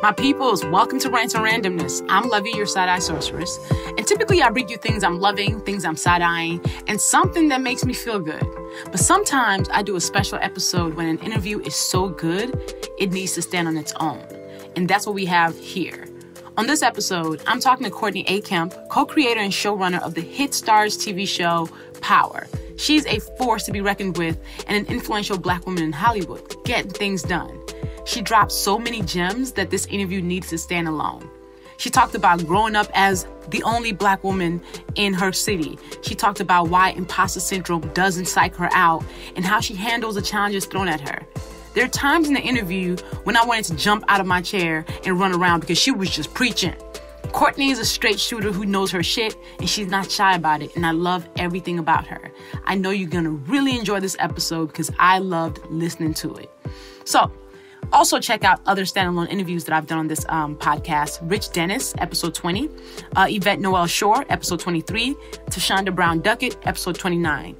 My peoples, welcome to Rants and Randomness. I'm Luvvie, your side-eye sorceress. And typically I bring you things I'm loving, things I'm side-eyeing, and something that makes me feel good. But sometimes I do a special episode when an interview is so good, it needs to stand on its own. And that's what we have here. On this episode, I'm talking to Courtney A. Kemp, co-creator and showrunner of the hit Starz TV show, Power. She's a force to be reckoned with and an influential Black woman in Hollywood, getting things done. She dropped so many gems that this interview needs to stand alone. She talked about growing up as the only Black woman in her city. She talked about why imposter syndrome doesn't psych her out and how she handles the challenges thrown at her. There are times in the interview when I wanted to jump out of my chair and run around because she was just preaching. Courtney is a straight shooter who knows her shit, and she's not shy about it, and I love everything about her. I know you're gonna really enjoy this episode because I loved listening to it. So, also check out other standalone interviews that I've done on this podcast. Rich Dennis, episode 20. Yvette Noel Shore, episode 23. Tashonda Brown Duckett, episode 29.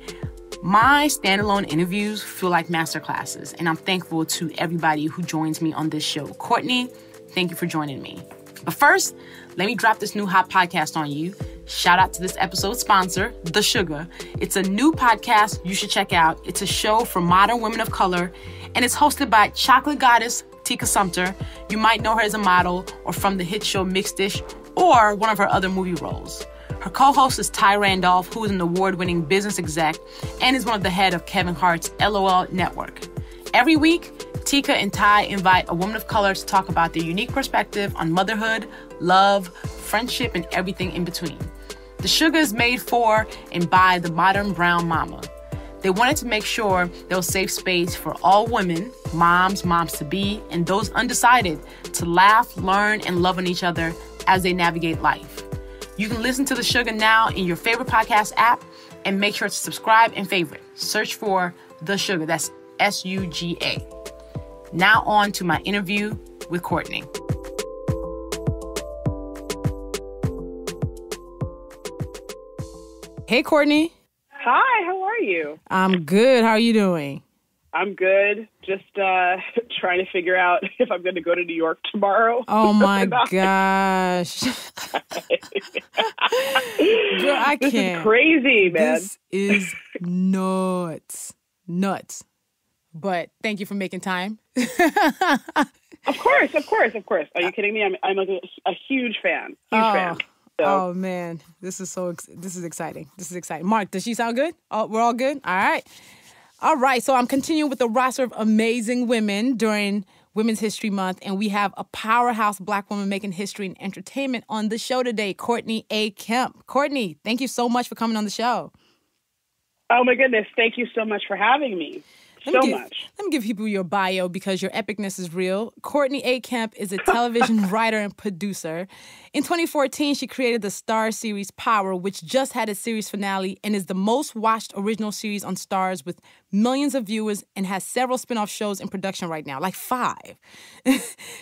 My standalone interviews feel like masterclasses, and I'm thankful to everybody who joins me on this show. Courtney, thank you for joining me. But first, let me drop this new hot podcast on you. Shout out to this episode's sponsor, The Sugar. It's a new podcast you should check out. It's a show for modern women of color, and it's hosted by chocolate goddess Tika Sumpter. You might know her as a model or from the hit show Mixed Dish or one of her other movie roles. Her co-host is Ty Randolph, who is an award-winning business exec and is one of the head of Kevin Hart's LOL network. Every week, Tika and Ty invite a woman of color to talk about their unique perspective on motherhood, love, friendship, and everything in between. The Sugar is made for and by the modern brown mama. They wanted to make sure there was safe space for all women, moms, moms-to-be, and those undecided to laugh, learn, and love on each other as they navigate life. You can listen to The Sugar now in your favorite podcast app, and make sure to subscribe and favorite. Search for The Sugar. That's SUGA. Now on to my interview with Courtney. Hey, Courtney. Hi, how are you? I'm good. How are you doing? I'm good. Just trying to figure out if I'm going to go to New York tomorrow. Oh, my gosh. Girl, I can't. This is crazy, man. This is nuts. Nuts. But thank you for making time. Of course. Are you kidding me? I'm a huge fan. Fan. So. Oh, man. This is exciting. This is exciting. Mark, does she sound good? Oh, we're all good? All right. So I'm continuing with the roster of amazing women during Women's History Month, and we have a powerhouse Black woman making history and entertainment on the show today, Courtney A. Kemp. Courtney, thank you so much for coming on the show. Oh, my goodness. Thank you so much for having me. Let me give people your bio because your epicness is real. Courtney A. Kemp is a television writer and producer. In 2014, she created the Starz series Power, which just had its series finale and is the most watched original series on Starz with millions of viewers and has several spin-off shows in production right now, like 5.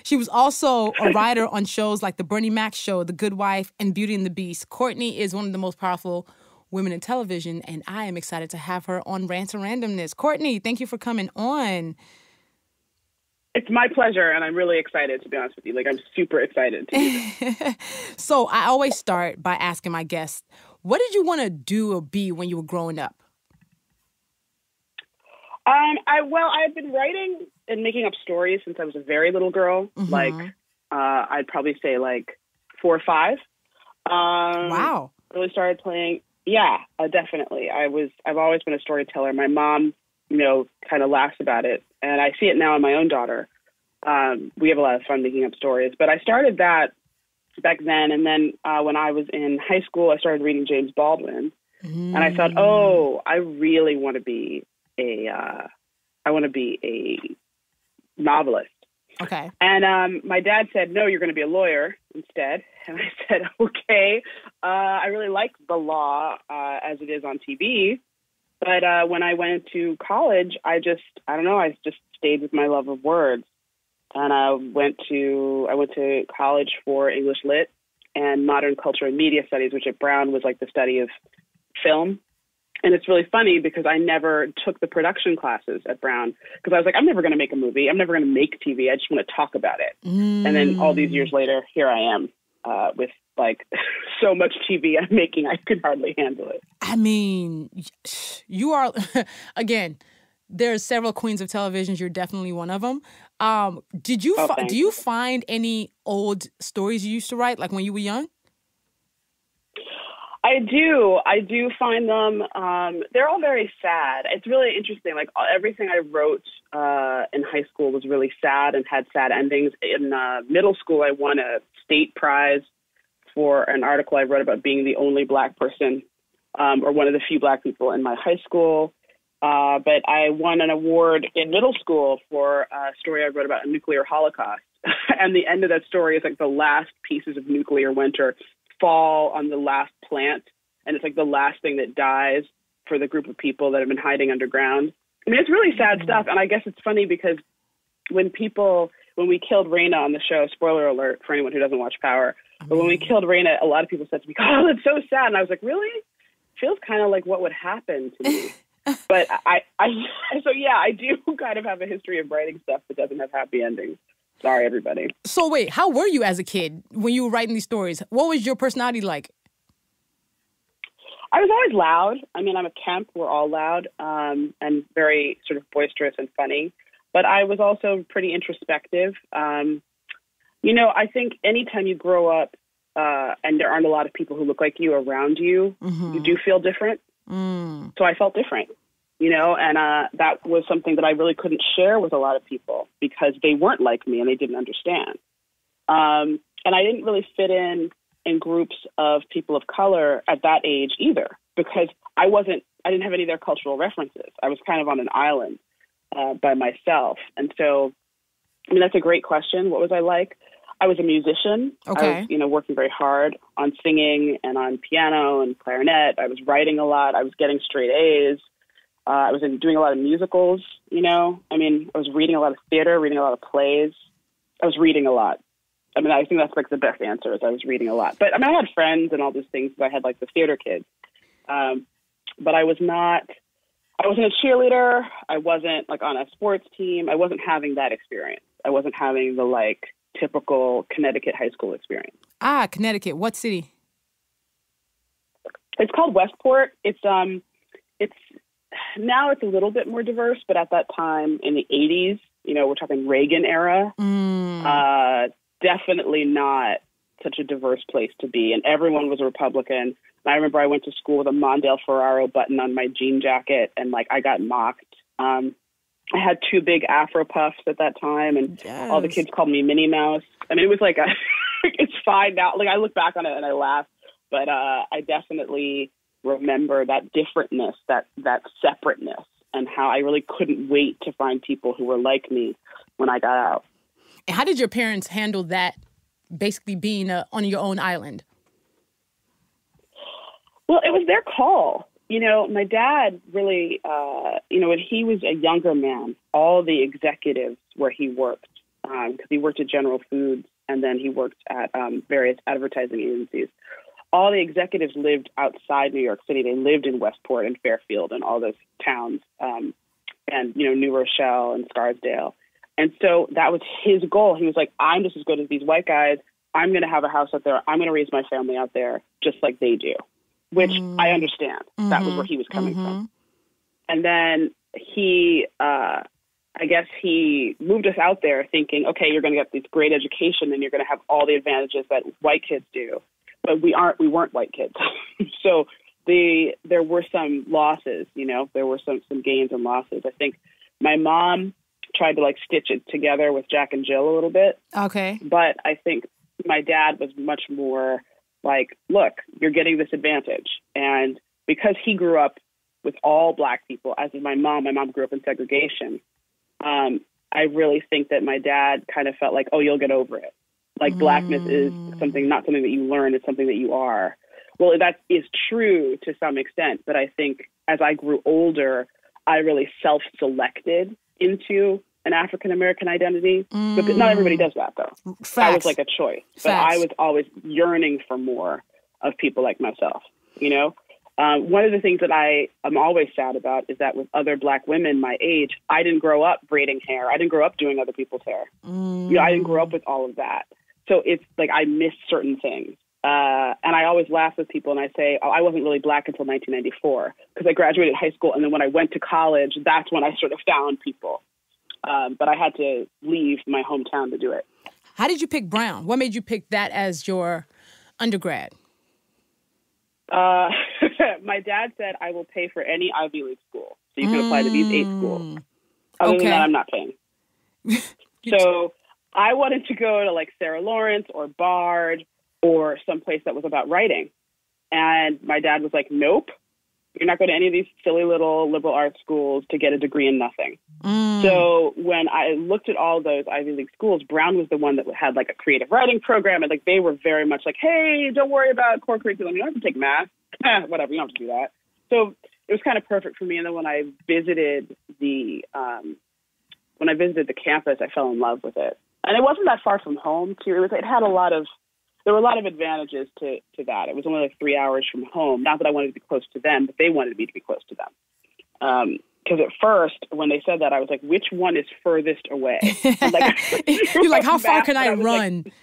She was also a writer on shows like The Bernie Mac Show, The Good Wife, and Beauty and the Beast. Courtney is one of the most powerful women in television, and I am excited to have her on Rants and Randomness. Courtney, thank you for coming on. It's my pleasure, and I'm really excited, to be honest with you. I'm super excited to do this. So I always start by asking my guests, what did you want to do or be when you were growing up? I've been writing and making up stories since I was a very little girl. Mm-hmm. I'd probably say 4 or 5. Wow. Really started playing. Yeah, definitely. I've always been a storyteller. My mom, kind of laughs about it, and I see it now in my own daughter. We have a lot of fun making up stories, but I started that back then. And then when I was in high school, I started reading James Baldwin, and I thought, I really want to be a novelist. Okay. And my dad said, no, you're going to be a lawyer instead. And I said, okay. I really like the law as it is on TV. But when I went to college, I just stayed with my love of words. And I went to college for English Lit and Modern Culture and Media Studies, which at Brown was like the study of film. And it's really funny because I never took the production classes at Brown because I was like, I'm never going to make a movie. I'm never going to make TV. I just want to talk about it. And then all these years later, here I am with like so much TV I'm making, I could hardly handle it. I mean, you are, again, there's several queens of television. You're definitely one of them. Do you find any old stories you used to write, like when you were young? I do find them. They're all very sad. It's really interesting. Like everything I wrote in high school was really sad and had sad endings. In middle school, I won a state prize for an article I wrote about being the only Black person or one of the few Black people in my high school. But I won an award in middle school for a story I wrote about a nuclear holocaust. And the end of that story is like the last pieces of nuclear winter fall on the last plant. And it's like the last thing that dies for the group of people that have been hiding underground. I mean, it's really sad stuff. And I guess it's funny because when we killed Raina on the show, spoiler alert for anyone who doesn't watch Power, but when we killed Raina, a lot of people said to me, oh, that's so sad. And I was like, really? Feels kind of like what would happen to me. But I do kind of have a history of writing stuff that doesn't have happy endings. Sorry, everybody. So wait, how were you as a kid when you were writing these stories? What was your personality like? I was always loud. I mean, I'm a Kemp. We're all loud and very sort of boisterous and funny. But I was also pretty introspective. I think anytime you grow up and there aren't a lot of people who look like you around you, you do feel different. So I felt different. And that was something that I really couldn't share with a lot of people because they weren't like me and they didn't understand. And I didn't really fit in groups of people of color at that age either because I didn't have any of their cultural references. I was kind of on an island by myself. And so, I mean, that's a great question. What was I like? I was a musician. Okay. I was, working very hard on singing and on piano and clarinet. I was writing a lot. I was getting straight A's. I was doing a lot of musicals, I mean, I was reading a lot of theater, reading a lot of plays. I was reading a lot. I mean, I think that's like the best answer is I was reading a lot. But I mean, I had friends and all these things. I had like the theater kids. But I wasn't a cheerleader. I wasn't like on a sports team. I wasn't having that experience. I wasn't having the like typical Connecticut high school experience. Ah, Connecticut. What city? It's called Westport. It's now it's a little bit more diverse, but at that time in the 80s, we're talking Reagan era, definitely not such a diverse place to be. And everyone was a Republican. And I remember I went to school with a Mondale Ferraro button on my jean jacket and like I got mocked. I had 2 big Afro puffs at that time and all the kids called me Minnie Mouse. I mean, it was like, it's fine now. Like I look back on it and I laugh, but I definitely remember that differentness, that separateness, and how I really couldn't wait to find people who were like me when I got out. And how did your parents handle that, basically being on your own island? Well, it was their call. My dad really, when he was a younger man, all the executives where he worked, because he worked at General Foods and then he worked at various advertising agencies, all the executives lived outside New York City. They lived in Westport and Fairfield and all those towns, and, New Rochelle and Scarsdale. And so that was his goal. He was like, I'm just as good as these white guys. I'm going to have a house out there. I'm going to raise my family out there just like they do, which I understand. That was where he was coming from. And then he, I guess he moved us out there thinking, okay, you're going to get this great education and you're going to have all the advantages that white kids do. But we weren't white kids. So there were some losses, there were some gains and losses. I think my mom tried to like stitch it together with Jack and Jill a little bit. Okay. But I think my dad was much more like, look, you're getting this advantage. And because he grew up with all Black people, as did my mom grew up in segregation. I really think that my dad kind of felt like, oh, you'll get over it. Like Blackness is not something that you learn, it's something that you are. Well, that is true to some extent, but I think as I grew older, I really self-selected into an African-American identity. But not everybody does that, though. Facts. That was like a choice. But Facts. I was always yearning for more of people like myself, One of the things that I am always sad about is that with other Black women my age, I didn't grow up braiding hair. I didn't grow up doing other people's hair. I didn't grow up with all of that. So it's like I miss certain things. And I always laugh with people and I say, I wasn't really Black until 1994 because I graduated high school. And then when I went to college, that's when I sort of found people. But I had to leave my hometown to do it. How did you pick Brown? What made you pick that as your undergrad? My dad said, I will pay for any Ivy League school. So you can apply to these 8 schools. Other than that, I'm not paying. So I wanted to go to like Sarah Lawrence or Bard or someplace that was about writing. And my dad was like, nope, you're not going to any of these silly little liberal arts schools to get a degree in nothing. So when I looked at all those Ivy League schools, Brown was the one that had like a creative writing program. And like they were very much like, hey, don't worry about core curriculum. You don't have to take math. Whatever, you don't have to do that. So it was kind of perfect for me. And then when I visited the campus, I fell in love with it. And it wasn't that far from home too. There were a lot of advantages to that. It was only like 3 hours from home. Not that I wanted to be close to them, but they wanted me to be close to them. Because at first, when they said that, I was like, which one is furthest away? You're like, how far can I run? Like,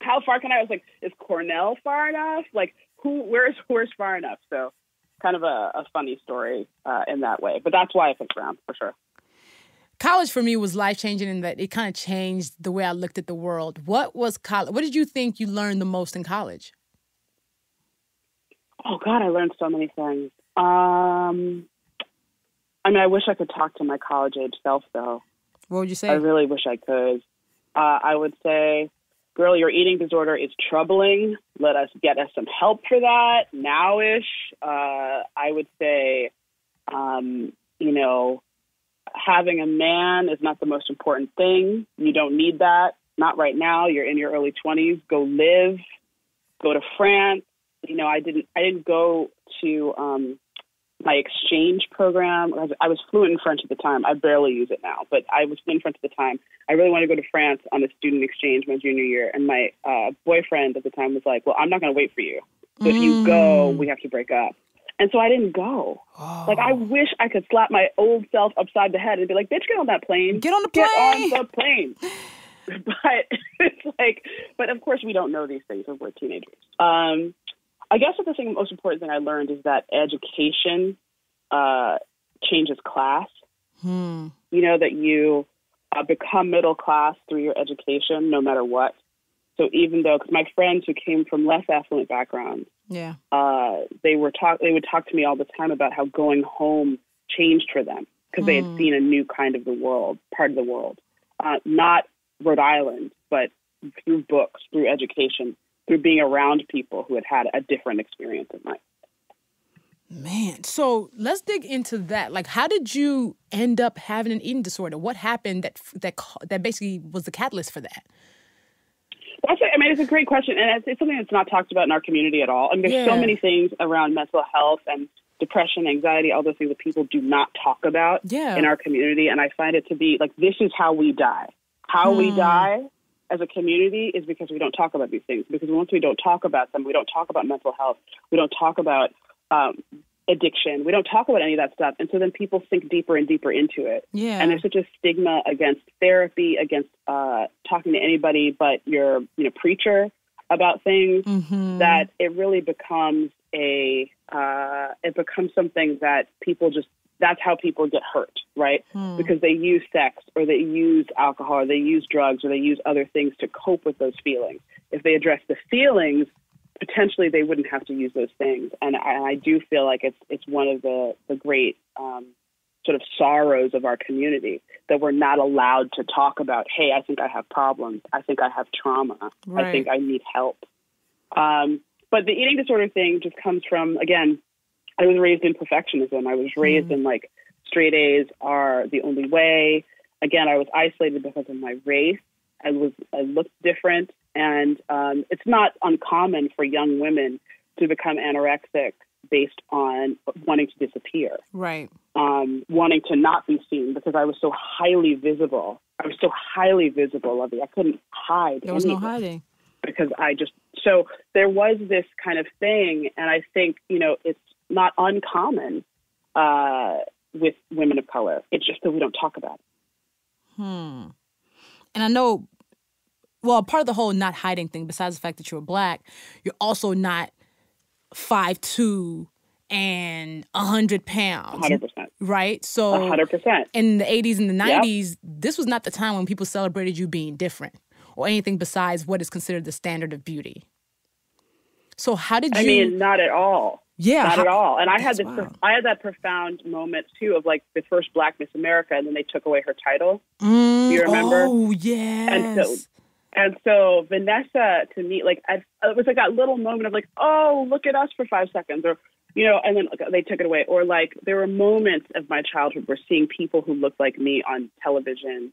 how far can I? I was like, is Cornell far enough? Like, where's far enough? So kind of a funny story in that way. But that's why I picked Brown, for sure. College for me was life-changing in that it kind of changed the way I looked at the world. What was college? What did you think you learned the most in college? Oh, God, I learned so many things. I mean, I wish I could talk to my college-age self, though. What would you say? I really wish I could. I would say, girl, your eating disorder is troubling. Get us some help for that now-ish. I would say, having a man is not the most important thing. You don't need that. Not right now. You're in your early 20s. Go live. Go to France. I didn't go to my exchange program. I was fluent in French at the time. I barely use it now, but I was fluent in French at the time. I really wanted to go to France on a student exchange my junior year. And my boyfriend at the time was like, well, I'm not going to wait for you. So if you go, we have to break up. And so I didn't go. Oh. Like, I wish I could slap my old self upside the head and be like, bitch, get on that plane. Get on the plane. Get on the plane. But it's like, but of course we don't know these things when we're teenagers. I guess the most important thing I learned is that education changes class. That you become middle class through your education, no matter what. So even though, because my friends who came from less affluent backgrounds, they would talk to me all the time about how going home changed for them because they had seen a new kind of part of the world, not Rhode Island, but through books, through education, through being around people who had a different experience in life. Man, so let's dig into that. Like, how did you end up having an eating disorder? What happened that basically was the catalyst for that? It's a great question, and it's something that's not talked about in our community at all. I mean, there's so many things around mental health and depression, anxiety, all those things that people do not talk about in our community, and I find it to be like, this is how we die. How we die as a community is because we don't talk about these things, because once we don't talk about them, we don't talk about mental health, we don't talk about addiction, we don't talk about any of that stuff, and so then people sink deeper and deeper into it. And there's such a stigma against therapy, against talking to anybody but your preacher about things, that it really becomes something that people that's how people get hurt, right? Because they use sex or they use alcohol or they use drugs or they use other things to cope with those feelings. If they address the feelings, potentially they wouldn't have to use those things. And I do feel like it's one of the great sort of sorrows of our community that we're not allowed to talk about, hey, I think I have problems. I think I have trauma. I think I need help. But the eating disorder thing just comes from, again, I was raised in perfectionism. I was raised in like straight A's are the only way. Again, I was isolated because of my race. I looked different. And it's not uncommon for young women to become anorexic based on wanting to disappear. Right. Wanting to not be seen because I was so highly visible. Luvvie. I couldn't hide. There was no hiding. Because so there was this kind of thing. And I think, not uncommon with women of color. It's just that we don't talk about it. And I know, well, part of the whole not hiding thing, besides the fact that you're Black, you're also not 5'2" and 100 pounds. 100%. Right? So 100%. in the 80s and the 90s, this was not the time when people celebrated you being different or anything besides what is considered the standard of beauty. So how did you... I mean, not at all. Yeah. Not at all. And I had that profound moment, too, of like the first Black Miss America, and then they took away her title. Do you remember? Oh, yes. And so Vanessa, to me, like, it was like that little moment of like, oh, look at us for 5 seconds, or, you know, and then they took it away. Or like there were moments of my childhood where seeing people who looked like me on television,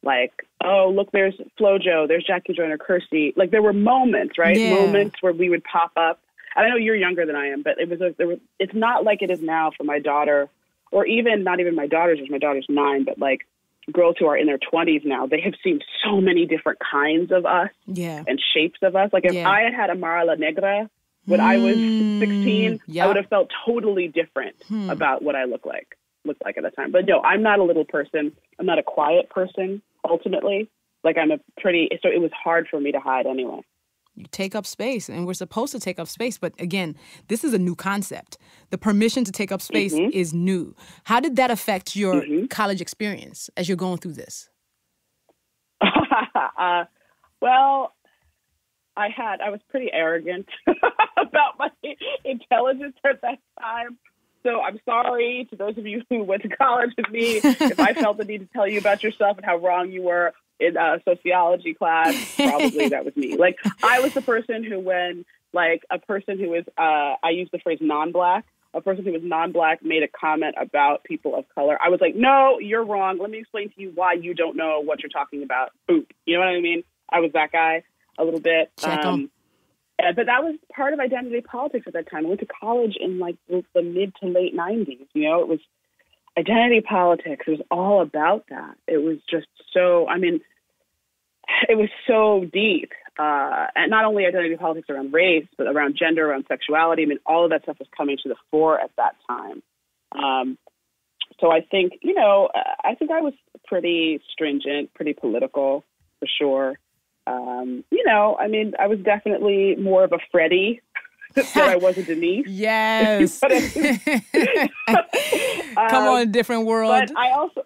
like, oh, look, there's FloJo, there's Jackie Joyner Kersey. Like there were moments, right? Yeah. Moments where we would pop up. And I know you're younger than I am, but it's not like it is now for my daughter, or even not even my daughter's, my daughter's 9, but like girls who are in their 20s now, they have seen so many different kinds of us and shapes of us. Like if I had had Amara La Negra when I was 16, I would have felt totally different about what I looked like at the time. But no, I'm not a little person. I'm not a quiet person, ultimately. Like so it was hard for me to hide anyway. You take up space, and we're supposed to take up space. But again, this is a new concept. The permission to take up space is new. How did that affect your college experience as you're going through this? Well, I was pretty arrogant about my intelligence at that time. So I'm sorry to those of you who went to college with me if I felt the need to tell you about yourself and how wrong you were in sociology class. Probably that was me. Like I was the person who, when like a person who is, I use the phrase non-Black, a person who was non-Black made a comment about people of color, I was like, no, you're wrong. Let me explain to you why you don't know what you're talking about. Boop. You know what I mean? I was that guy a little bit. But that was part of identity politics at that time. I went to college in like the mid to late 90s. You know, it was identity politics. It was all about that. It was just so, I mean, it was so deep. And not only identity politics around race, but around gender, around sexuality. I mean, all of that stuff was coming to the fore at that time. So I think, you know, I think I was pretty stringent, pretty political for sure. You know, I mean, I was definitely more of a Freddie than I was a Denise. Yes. Come on, a different world. But I also,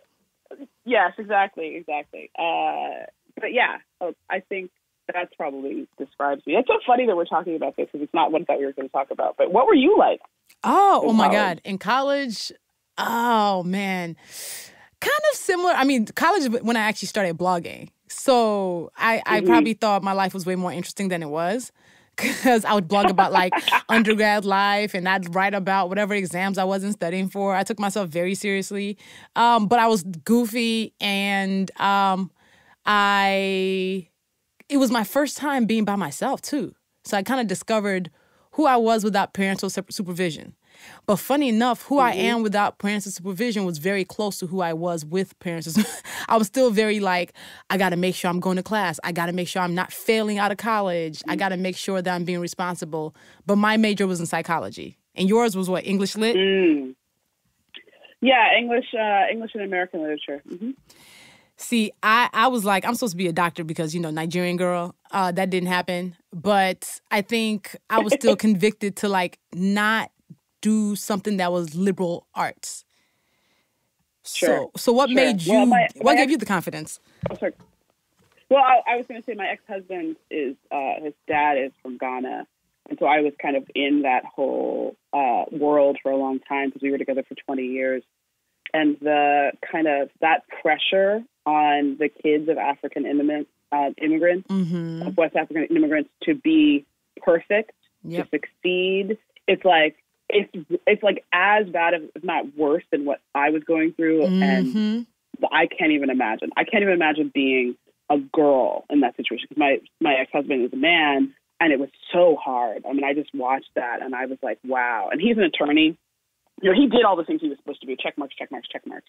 yes, exactly. But yeah, I think that's probably describes me. It's so funny that we're talking about this because it's not what I thought we were going to talk about. But what were you like? Oh my God. In college, oh man, kind of similar. I mean, college is when I actually started blogging. So I probably thought my life was way more interesting than it was, because I would blog about like undergrad life, and I'd write about whatever exams I wasn't studying for. I took myself very seriously, but I was goofy, and it was my first time being by myself too. So I kind of discovered who I was without parental supervision. But funny enough, who I am without parental supervision was very close to who I was with parents. I was still very like, I got to make sure I'm going to class. I got to make sure I'm not failing out of college. I got to make sure that I'm being responsible. But my major was in psychology. And yours was what, English Lit? Yeah, English and American literature. See, I was like, I'm supposed to be a doctor because, you know, Nigerian girl. That didn't happen. But I think I was still convicted to like not do something that was liberal arts. Sure. So what made you, what gave you the confidence? Oh, sorry. Well, I was going to say my ex-husband is, his dad is from Ghana. And so I was kind of in that whole world for a long time because we were together for 20 years. And the kind of that pressure on the kids of African immigrants, of West African immigrants to be perfect, to succeed. It's like as bad, if not worse, than what I was going through. And I can't even imagine. I can't even imagine being a girl in that situation because my ex-husband is a man, and it was so hard. I mean, I just watched that and I was like, wow. And he's an attorney. he did all the things he was supposed to do, check marks,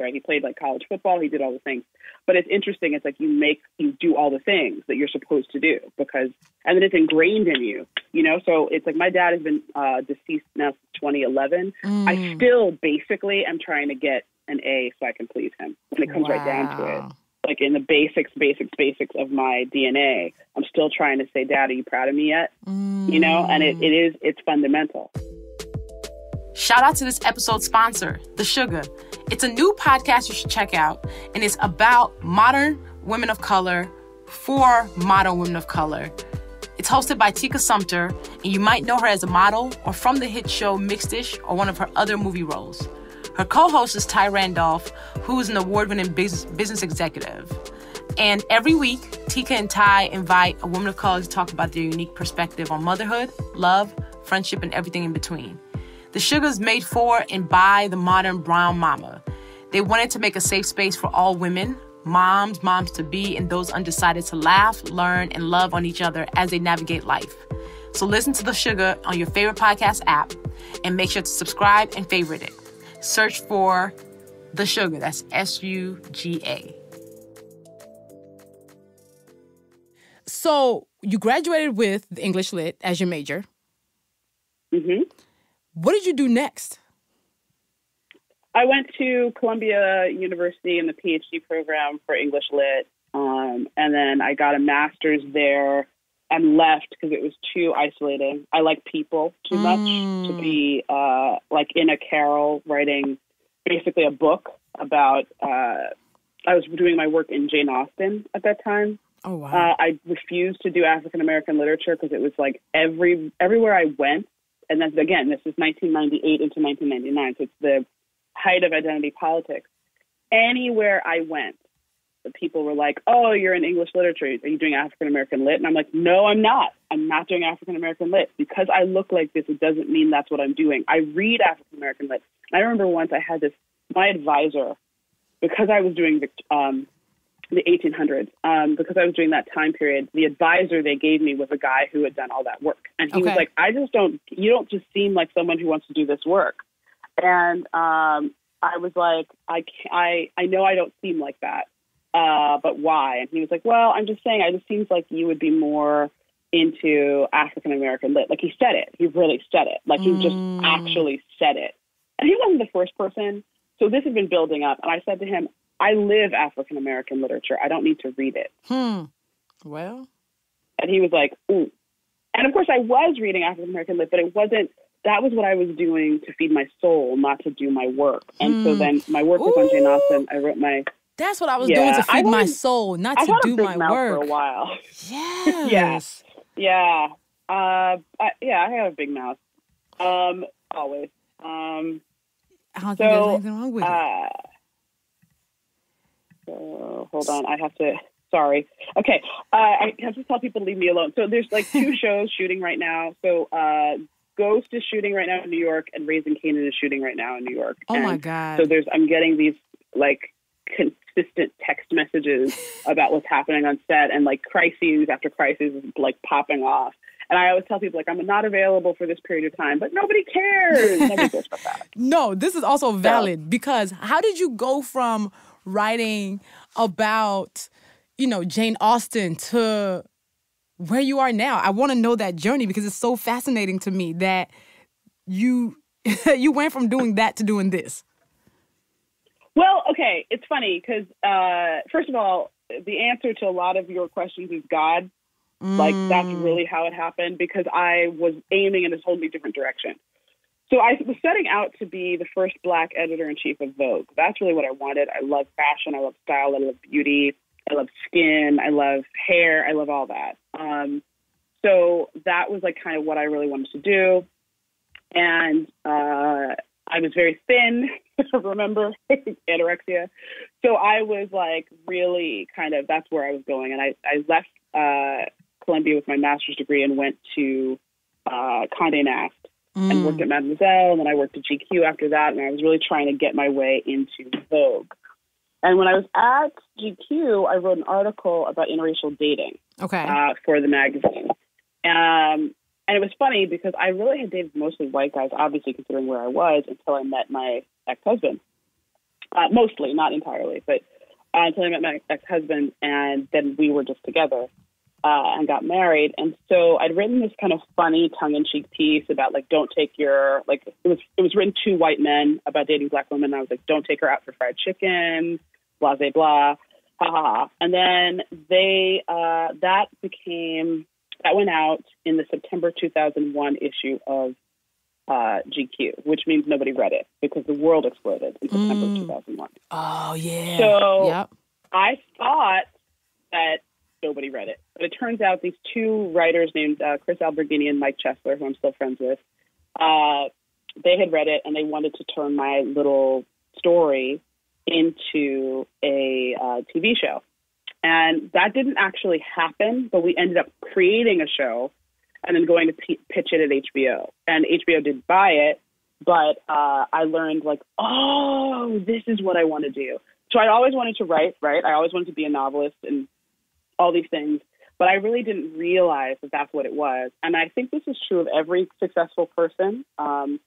right? He played like college football. He did all the things. But it's interesting. It's like you do all the things that you're supposed to do and then it's ingrained in you, So it's like my dad has been deceased now since 2011. I still basically am trying to get an A so I can please him when it comes right down to it. Like in the basics of my DNA, I'm still trying to say, Dad, are you proud of me yet? And it's fundamental. Shout out to this episode's sponsor, The Sugar. It's a new podcast you should check out, and it's about modern women of color for modern women of color. It's hosted by Tika Sumpter, and you might know her as a model or from the hit show Mixed-ish or one of her other movie roles. Her co-host is Ty Randolph, who is an award-winning business executive. And every week, Tika and Ty invite a woman of color to talk about their unique perspective on motherhood, love, friendship, and everything in between. The Sugar is made for and by the modern brown mama. They wanted to make a safe space for all women, moms-to-be, and those undecided to laugh, learn, and love on each other as they navigate life. So listen to The Sugar on your favorite podcast app and make sure to subscribe and favorite it. Search for The Sugar. That's SUGA. So you graduated with the English Lit as your major. Mm-hmm. What did you do next? I went to Columbia University in the PhD program for English Lit, and then I got a master's there and left because it was too isolating. I like people too much to be like in a carrel writing basically a book about. I was doing my work in Jane Austen at that time. Oh wow! I refused to do African American literature because it was like everywhere I went. And that's, again, this is 1998 into 1999, so it's the height of identity politics. Anywhere I went, the people were like, oh, you're in English literature. Are you doing African-American lit? And I'm like, no, I'm not. I'm not doing African-American lit. Because I look like this, it doesn't mean that's what I'm doing. I read African-American lit. And I remember once I had my advisor, because I was doing the 1800s, because I was doing that time period, the advisor they gave me was a guy who had done all that work. And he was like, you don't just seem like someone who wants to do this work. And I was like, I know I don't seem like that, but why? And he was like, well, I'm just saying, it just seems like you would be more into African-American lit. Like he said it. He really said it. Like he just actually said it. And he wasn't the first person. So this had been building up. And I said to him, I live African-American literature. I don't need to read it. Well. And he was like, ooh. And of course I was reading African-American lit, but that was what I was doing to feed my soul, not to do my work. And so then my work was on Jane Austen. I wrote That's what I was doing, to feed my soul, not to do my work. For a while. Yes. Yeah. I have a big mouth. Always. I don't think there's anything wrong with it. So hold on, sorry. Okay, I have to tell people to leave me alone. So there's like 2 shows shooting right now. So Ghost is shooting right now in New York, and Raising Kanan is shooting right now in New York. Oh my God. So I'm getting these like consistent text messages about what's happening on set, and like crises after crises is like popping off. And I always tell people, like, I'm not available for this period of time, but nobody cares. Nobody cares about that. No, this is also valid because how did you go from writing about, Jane Austen to where you are now? I want to know that journey because it's so fascinating to me that you went from doing that to doing this. Well, okay, it's funny because, first of all, the answer to a lot of your questions is God. Like, that's really how it happened because I was aiming in a totally different direction. So I was setting out to be the first Black editor-in-chief of Vogue. That's really what I wanted. I love fashion. I love style. I love beauty. I love skin. I love hair. I love all that. So that was like kind of what I really wanted to do. And I was very thin, remember, anorexia. So I was like really kind of, that's where I was going. And I left Columbia with my master's degree and went to Condé Nast and worked at Mademoiselle. And then I worked at GQ after that. And I was really trying to get my way into Vogue. And when I was at GQ, I wrote an article about interracial dating for the magazine. And it was funny because I really had dated mostly white guys, obviously considering where I was, until I met my ex-husband. Mostly, not entirely, but until I met my ex-husband, and then we were just together and got married. And so I'd written this kind of funny tongue-in-cheek piece about, like, don't take your, like, it was written to white men about dating black women. And I was like, don't take her out for fried chicken, blah, blah, blah, ha, ha, ha. And then that went out in the September 2001 issue of GQ, which means nobody read it because the world exploded in September 2001. Oh, yeah. So I thought that nobody read it. But it turns out these two writers named Chris Alberghini and Mike Chesler, who I'm still friends with, they had read it and they wanted to turn my little story into a TV show. And that didn't actually happen, but we ended up creating a show and then going to pitch it at HBO. And HBO did buy it, but I learned, like, oh, this is what I want to do. So I always wanted to write, right? I always wanted to be a novelist and all these things, but I really didn't realize that that's what it was. And I think this is true of every successful person. I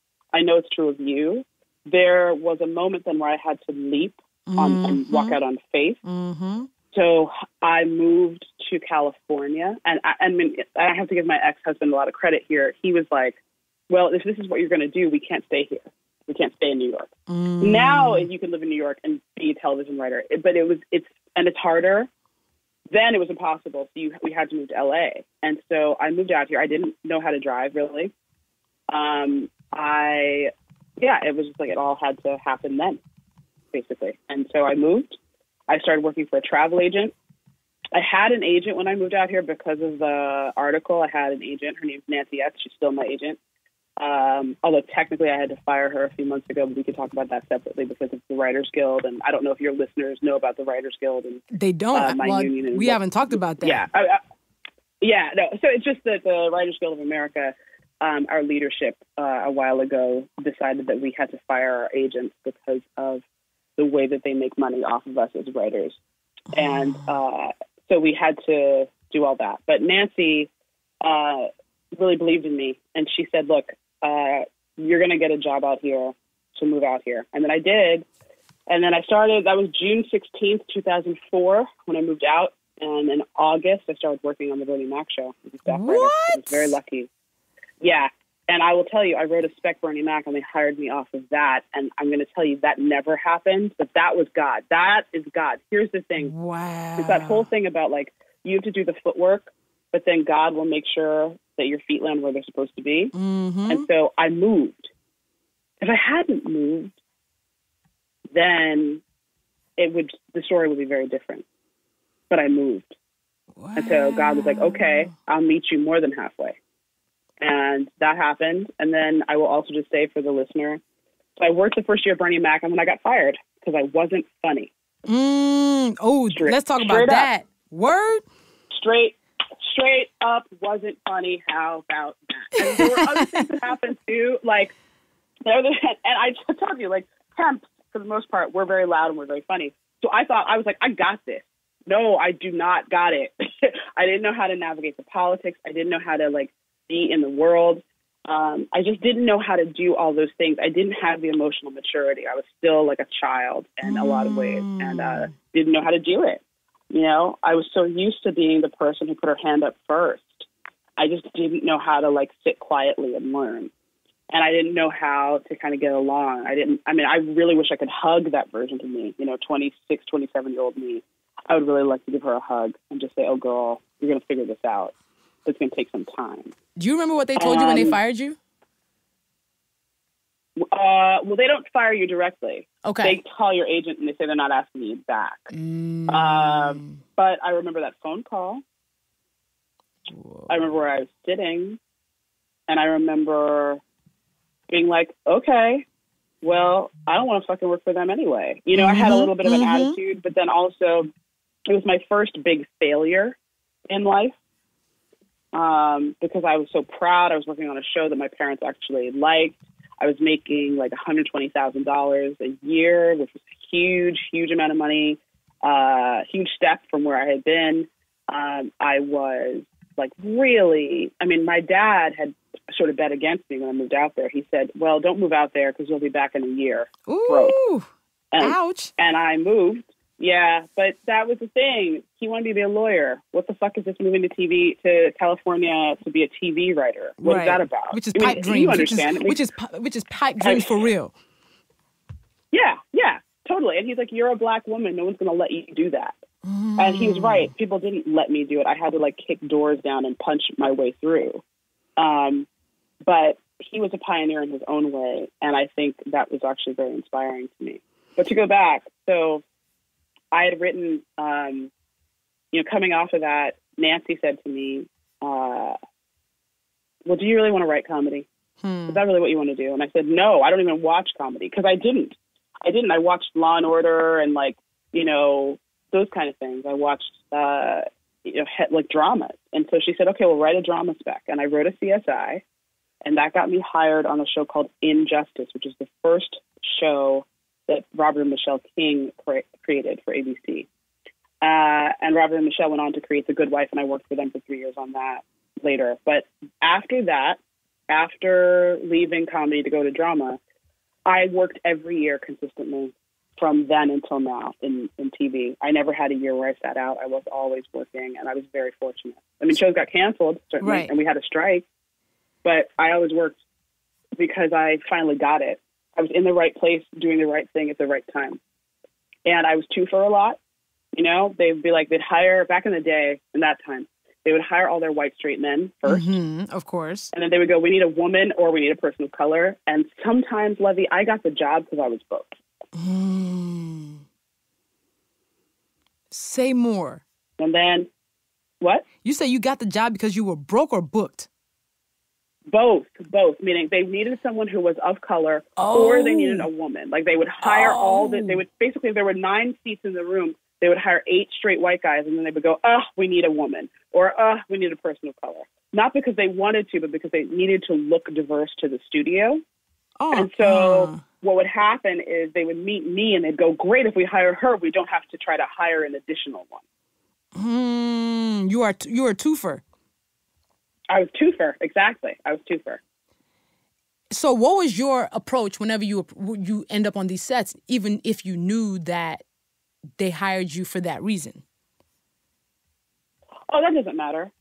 know it's true of you. There was a moment then where I had to leap and walk out on faith. Mm-hmm. So I moved to California, and I mean, I have to give my ex-husband a lot of credit here. He was like, well, if this is what you're going to do, we can't stay here. We can't stay in New York. Now you can live in New York and be a television writer, but it's harder. Then it was impossible. So we had to move to LA. And so I moved out here. I didn't know how to drive, really. It was just like it all had to happen then, basically. And so I moved. I started working for a travel agent. I had an agent when I moved out here because of the article. I had an agent. Her name's Nancy S. She's still my agent. Although technically I had to fire her a few months ago, but we could talk about that separately because of the Writers Guild. And I don't know if your listeners know about the Writers Guild. And they don't. Union. We haven't talked about that. Yeah. No. So it's just that the Writers Guild of America, our leadership a while ago decided that we had to fire our agents because of the way that they make money off of us as writers. And so we had to do all that. But Nancy really believed in me. And she said, look, you're going to get a job out here to move out here. And then I did. And then I started, that was June 16th, 2004, when I moved out. And in August, I started working on the Bernie Mac show. I was very lucky. Yeah. And I will tell you, I wrote a spec Bernie Mac, and they hired me off of that. And I'm going to tell you, that never happened, but that was God. That is God. Here's the thing. Wow. It's that whole thing about, like, you have to do the footwork, but then God will make sure that your feet land where they're supposed to be. Mm-hmm. And so I moved. If I hadn't moved, then the story would be very different. But I moved. Wow. And so God was like, okay, I'll meet you more than halfway. And that happened. And then I will also just say for the listener, so I worked the first year of Bernie Mac, and then I got fired because I wasn't funny. Let's talk about that. Word? Straight up wasn't funny. How about that? And there were other things that happened too. Like, and I told you, like, Kemp, for the most part, we're very loud and we're very funny. So I was like, I got this. No, I do not got it. I didn't know how to navigate the politics. I didn't know how to, like, be in the world. I just didn't know how to do all those things. I didn't have the emotional maturity. I was still like a child in a lot of ways, and didn't know how to do it. You know, I was so used to being the person who put her hand up first. I just didn't know how to, like, sit quietly and learn. And I didn't know how to kind of get along. I really wish I could hug that version of me, 26, 27-year-old me. I would really like to give her a hug and just say, oh, girl, you're going to figure this out. It's going to take some time. Do you remember what they told you when they fired you? Well, they don't fire you directly. Okay. They call your agent and they say they're not asking you back. But I remember that phone call. Whoa. I remember where I was sitting. And I remember being like, okay, well, I don't want to fucking work for them anyway. I had a little bit of an attitude, but then also it was my first big failure in life. Because I was so proud. I was working on a show that my parents actually liked. I was making like $120,000 a year, which was a huge, huge amount of money, huge step from where I had been. I was like really, I mean, my dad had sort of bet against me when I moved out there. He said, well, don't move out there because you'll be back in a year. Ooh, ouch. And I moved. Yeah, but that was the thing. He wanted me to be a lawyer. What the fuck is this moving to California to be a TV writer? What is that about? Which is pipe dreams. You understand. Which is pipe dreams for real. Yeah, totally. And he's like, you're a black woman. No one's going to let you do that. And he was right. People didn't let me do it. I had to like kick doors down and punch my way through. But he was a pioneer in his own way. And I think that was actually very inspiring to me. But to go back, so I had written, coming off of that, Nancy said to me, well, do you really want to write comedy? Is that really what you want to do? And I said, no, I don't even watch comedy because I didn't. I watched Law and Order and those kind of things. I watched, like dramas. And so she said, okay, well, write a drama spec. And I wrote a CSI, and that got me hired on a show called Injustice, which is the first show that Robert and Michelle King created for ABC. And Robert and Michelle went on to create The Good Wife, and I worked for them for 3 years on that later. But after that, after leaving comedy to go to drama, I worked every year consistently from then until now in TV. I never had a year where I sat out. I was always working, and I was very fortunate. I mean, shows got canceled, certainly, right, and we had a strike, but I always worked because I finally got it. I was in the right place, doing the right thing at the right time. And I was two for a lot. They'd be like, they'd hire, back in the day, in that time, they would hire all their white straight men first. Of course. And then they would go, we need a woman or we need a person of color. And sometimes, Luvvie, I got the job because I was both. Say more. And then, what? You say you got the job because you were broke or booked? Both, meaning they needed someone who was of color or they needed a woman. Like they would hire they would basically, if there were 9 seats in the room, they would hire 8 straight white guys, and then they would go, we need a woman, or we need a person of color. Not because they wanted to, but because they needed to look diverse to the studio. And so what would happen is they would meet me and they'd go, great, if we hire her, we don't have to try to hire an additional one. You are a twofer. I was twofer, exactly. I was twofer. So what was your approach whenever you end up on these sets, even if you knew that they hired you for that reason? Oh, that doesn't matter.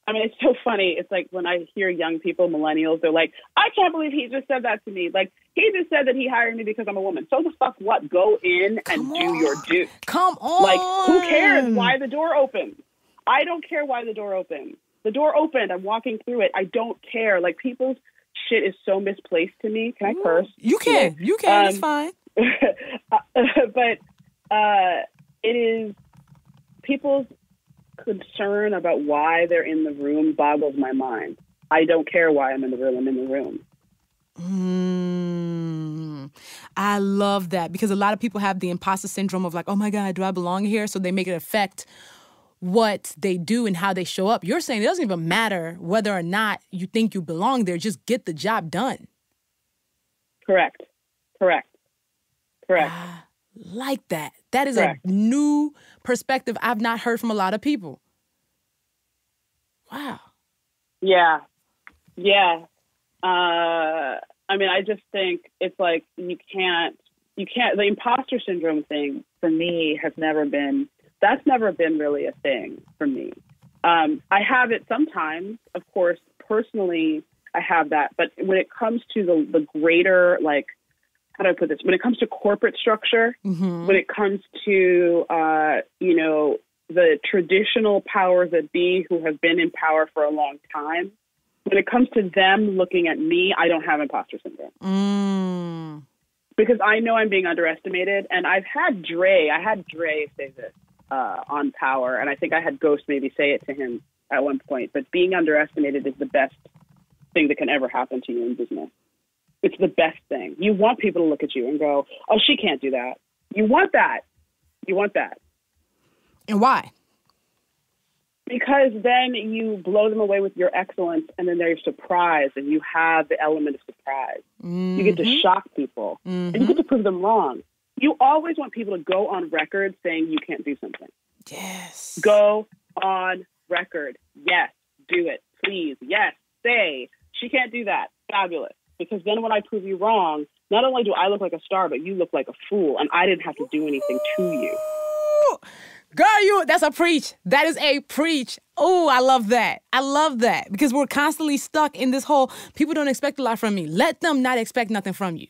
I mean, it's so funny. It's like when I hear young people, millennials, they're like, I can't believe he just said that to me. Like, he just said that he hired me because I'm a woman. So the fuck what? Go in and do your due. Come on. Like, who cares why the door opens? I don't care why the door opens. The door opened. I'm walking through it. I don't care. Like, people's shit is so misplaced to me. Can I curse? You can. You can. It's fine. But it is people's concern about why they're in the room boggles my mind. I don't care why I'm in the room. I'm in the room. I love that because a lot of people have the imposter syndrome of like, oh my God, do I belong here? So they make it affect what they do and how they show up. You're saying it doesn't even matter whether or not you think you belong there. Just get the job done. Correct. Like that. That is Correct. A new perspective I've not heard from a lot of people. Wow. Yeah. I mean, I just think it's like you can't, the imposter syndrome thing for me that's never been really a thing for me. I have it sometimes, of course, personally, I have that. But when it comes to the greater, like, how do I put this? When it comes to corporate structure, when it comes to, the traditional powers that be who have been in power for a long time, when it comes to them looking at me, I don't have imposter syndrome. Because I know I'm being underestimated. And I had Dre say this on Power. And I think I had Ghost maybe say it to him at one point. But being underestimated is the best thing that can ever happen to you in business. It's the best thing. You want people to look at you and go, oh, she can't do that. You want that. And why? Because then you blow them away with your excellence, and then they're surprised, and you have the element of surprise. You get to shock people, and you get to prove them wrong. You always want people to go on record saying you can't do something. Yes. Go on record. Yes, do it. Please. Yes. Say. She can't do that. Fabulous. Because then when I prove you wrong, not only do I look like a star, but you look like a fool, and I didn't have to do anything to you. Girl, that's a preach. That is a preach. Oh, I love that. I love that. Because we're constantly stuck in this whole, people don't expect a lot from me. Let them not expect nothing from you.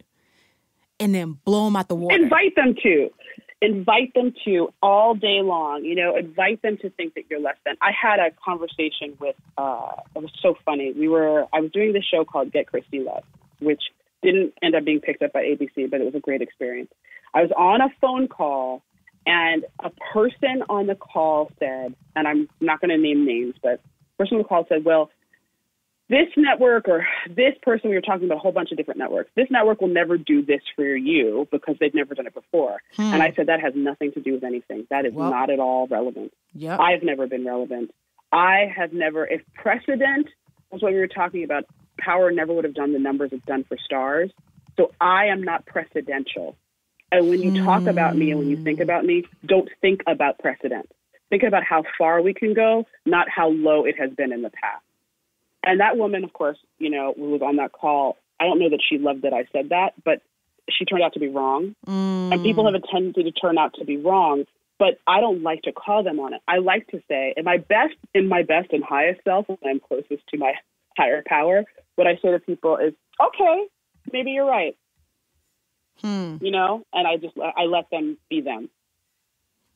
And then blow them out the water. Invite them to all day long, invite them to think that you're less than. I had a conversation with, it was so funny. I was doing this show called Get Christy Love, which didn't end up being picked up by ABC, but it was a great experience. I was on a phone call, and a person on the call said, and I'm not going to name names, but the person on the call said, well, this network or this person, we were talking about a whole bunch of different networks, this network will never do this for you because they've never done it before. And I said, that has nothing to do with anything. That is not at all relevant. Yep. I've never been relevant. I have never, if precedent was what we were talking about, Power never would have done the numbers it's done for Starz. So I am not precedential. And when you talk about me and when you think about me, don't think about precedent. Think about how far we can go, not how low it has been in the past. And that woman, of course, who was on that call, I don't know that she loved that I said that, but she turned out to be wrong. And people have a tendency to turn out to be wrong, but I don't like to call them on it. I like to say, in my best and highest self, when I'm closest to my higher power, what I say to people is, okay, maybe you're right. And I let them be them.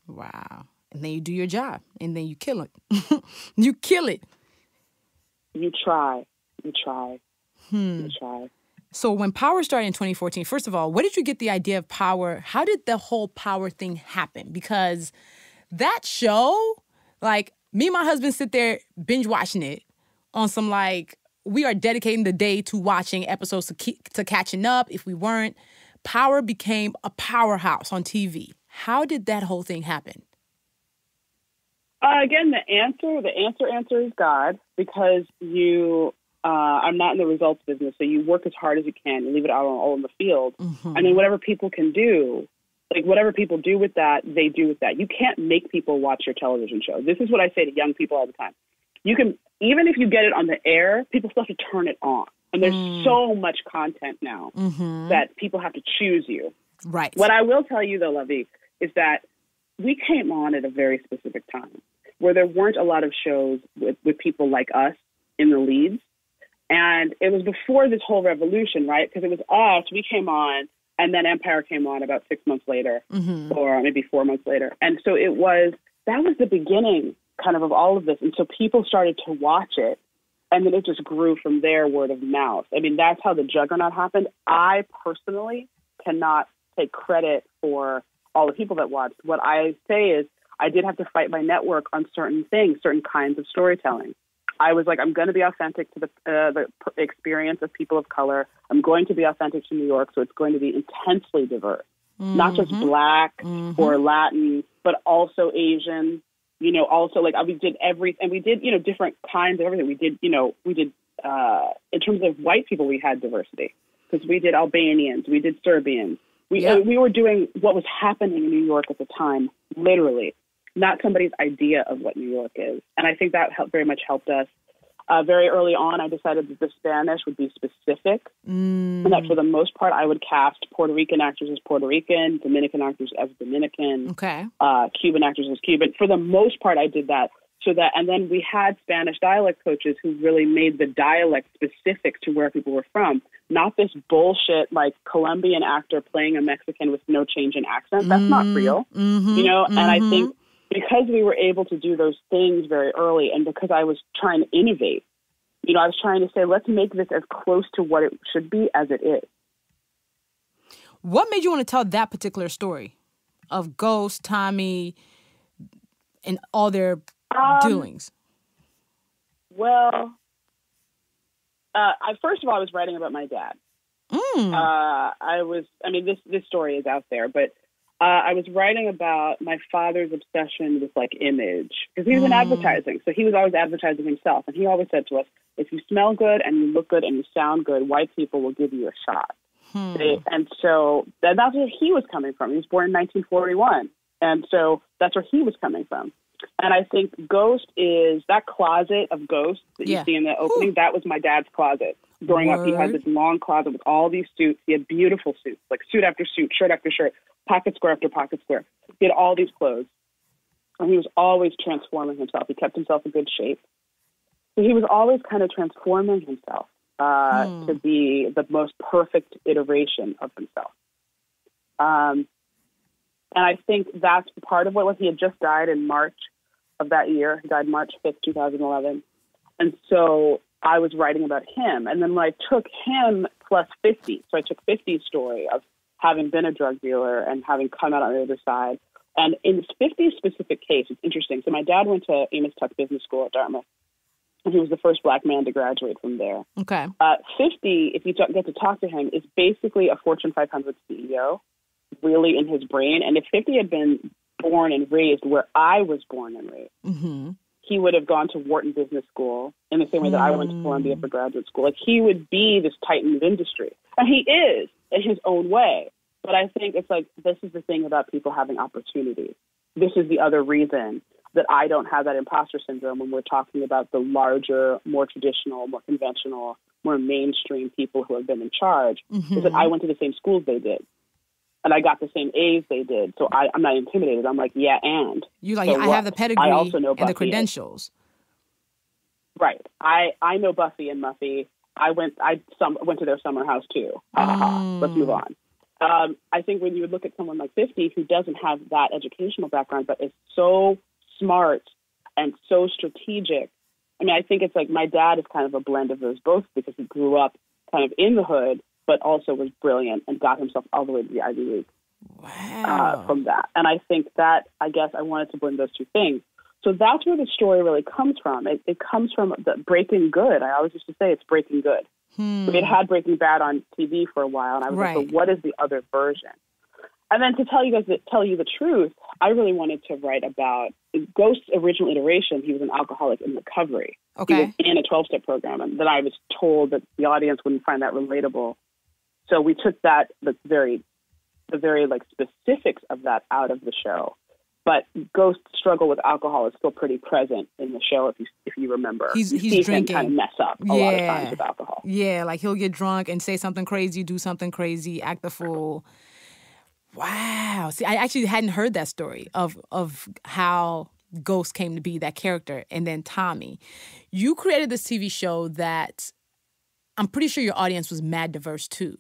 Wow. And then you do your job, and then you kill it. You kill it. You try. You try. So when Power started in 2014, first of all, where did you get the idea of Power? How did the whole Power thing happen? Because that show, like, me and my husband sit there binge watching it on some, like, we are dedicating the day to watching episodes to catching up. If we weren't, Power became a powerhouse on TV. How did that whole thing happen? Again, the answer is God, because I'm not in the results business, so you work as hard as you can. You leave it out all in the field. I mean, whatever people can do, like whatever people do with that, they do with that. You can't make people watch your television show. This is what I say to young people all the time. You can, even if you get it on the air, people still have to turn it on. And there's so much content now that people have to choose you. Right. What I will tell you, though, Luvvie, is that we came on at a very specific time where there weren't a lot of shows with people like us in the leads. And it was before this whole revolution, right? Because it was us, we came on, and then Empire came on about 6 months later, or maybe 4 months later. And so that was the beginning kind of all of this. And so people started to watch it, and then it just grew from there, word of mouth. I mean, that's how the juggernaut happened. I personally cannot take credit for all the people that watched. What I say is I did have to fight my network on certain things, certain kinds of storytelling. I was like, I'm going to be authentic to the experience of people of color. I'm going to be authentic to New York, so it's going to be intensely diverse, not just Black or Latin, but also Asian. Also like we did everything. We did different kinds of everything. We did in terms of white people, we had diversity because we did Albanians, we did Serbians. We were doing what was happening in New York at the time, literally. Not somebody's idea of what New York is. And I think that very much helped us. Very early on, I decided that the Spanish would be specific, and that for the most part, I would cast Puerto Rican actors as Puerto Rican, Dominican actors as Dominican, Cuban actors as Cuban. For the most part, I did that. And then we had Spanish dialect coaches who really made the dialect specific to where people were from. Not this bullshit, like Colombian actor playing a Mexican with no change in accent. That's not real, And I think, because we were able to do those things very early, and because I was trying to innovate, I was trying to say, let's make this as close to what it should be as it is. What made you want to tell that particular story of Ghost, Tommy, and all their doings? Well, first of all, I was writing about my dad. This story is out there, but I was writing about my father's obsession with like image, because he was in advertising. So he was always advertising himself. And he always said to us, if you smell good and you look good and you sound good, white people will give you a shot. And so that's where he was coming from. He was born in 1941. And so that's where he was coming from. And I think Ghost is that closet of Ghost that you see in the opening. That was my dad's closet. Growing up, he had this long closet with all these suits. He had beautiful suits, like suit after suit, shirt after shirt, pocket square after pocket square. He had all these clothes. And he was always transforming himself. He kept himself in good shape. So he was always kind of transforming himself to be the most perfect iteration of himself. And I think that's part of what he had just died in March of that year. He died March 5th, 2011. And so I was writing about him. And then when I took him plus 50, so I took 50's story of having been a drug dealer and having come out on the other side. And in 50's specific case, it's interesting. So my dad went to Amos Tuck Business School at Dartmouth. And he was the first black man to graduate from there. Okay. 50, if you get to talk to him, is basically a Fortune 500 CEO, really in his brain. And if 50 had been born and raised where I was born and raised, he would have gone to Wharton Business School in the same way that I went to Columbia for graduate school. Like, he would be this titan of industry. And he is in his own way. But I think it's like, this is the thing about people having opportunities. This is the other reason that I don't have that imposter syndrome when we're talking about the larger, more traditional, more conventional, more mainstream people who have been in charge, is that I went to the same schools they did. And I got the same A's they did. So I'm not intimidated. I'm like, yeah, and. You like, so I have the pedigree I also know and the credentials. Right. I know Buffy and Muffy. I went to their summer house too. Let's move on. I think when you would look at someone like 50 who doesn't have that educational background but is so smart and so strategic, I mean, I think it's like my dad is kind of a blend of those both because he grew up kind of in the hood but also was brilliant and got himself all the way to the Ivy League from that. And I think that, I guess I wanted to blend those two things. So that's where the story really comes from. It comes from the Breaking Good. I always used to say it's Breaking Good. We had Breaking Bad on TV for a while, and I was like, so what is the other version? And then to tell you the truth, I really wanted to write about Ghost's original iteration. He was an alcoholic in recovery. Okay. He was in a 12-step program, and then I was told that the audience wouldn't find that relatable. So we took the very like specifics of that out of the show. But Ghost's struggle with alcohol is still pretty present in the show, if you remember. He's drinking. Him kind of mess up a lot of times with alcohol. Yeah, like he'll get drunk and say something crazy, do something crazy, act the fool. Wow. See, I actually hadn't heard that story of how Ghost came to be, that character, and then Tommy. You created this TV show that I'm pretty sure your audience was mad diverse too,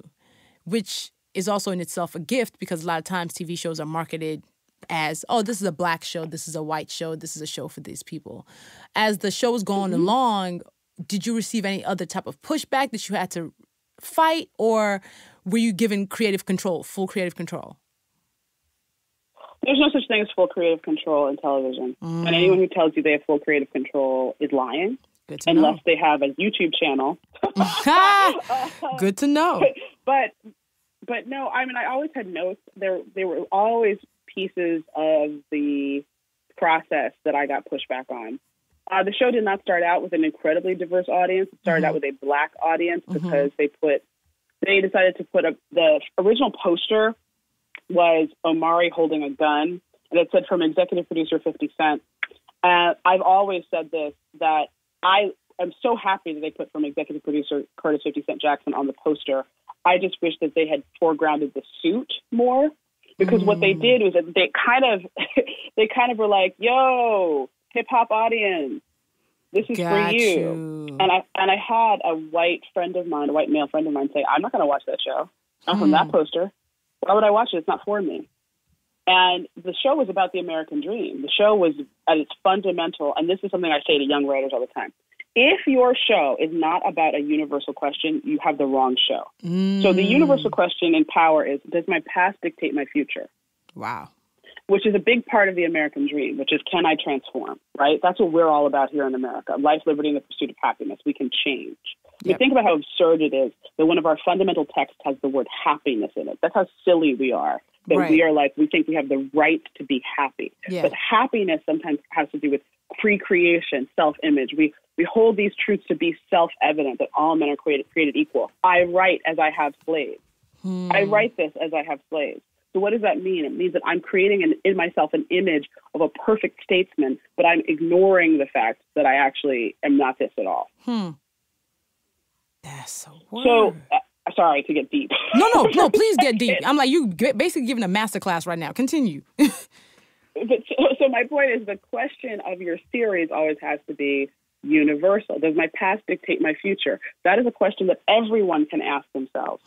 which is also in itself a gift because a lot of times TV shows are marketed as, oh, this is a black show, this is a white show, this is a show for these people. As the show was going along, did you receive any other type of pushback that you had to fight, or were you given creative control, full creative control? There's no such thing as full creative control in television. And anyone who tells you they have full creative control is lying. Good to unless know. they have a YouTube channel. Good to know. But no, I mean, I always had notes. They were always pieces of the process that I got pushback on. The show did not start out with an incredibly diverse audience. It started out with a black audience because they decided to put the original poster was Omari holding a gun, and it said from executive producer 50 Cent. I've always said this, that I am so happy that they put from executive producer Curtis 50 Cent Jackson on the poster. I just wish that they had foregrounded the suit more, because what they did was that they kind of were like, "Yo, hip hop audience, this is for you." And I had a white male friend of mine say, "I'm not going to watch that show. I'm from that poster. Why would I watch it? It's not for me." And the show was about the American dream. The show was at its fundamental, and this is something I say to young writers all the time. If your show is not about a universal question, you have the wrong show. So the universal question in Power is, does my past dictate my future? Wow. Which is a big part of the American dream, which is, can I transform, right? That's what we're all about here in America. Life, liberty, and the pursuit of happiness. We can change. Yep. Think about how absurd it is that one of our fundamental texts has the word happiness in it. That's how silly we are. That we are like, we think we have the right to be happy. Yeah. But happiness sometimes has to do with pre-creation, self-image. We hold these truths to be self-evident, that all men are created equal. I write as I have slaves. I write this as I have slaves. So what does that mean? It means that I'm creating in myself an image of a perfect statesman, but I'm ignoring the fact that I actually am not this at all. That's a word. So, sorry to get deep. No, please get deep. I'm like, you basically giving a masterclass right now. Continue. So my point is, the question of your series always has to be universal. Does my past dictate my future? That is a question that everyone can ask themselves.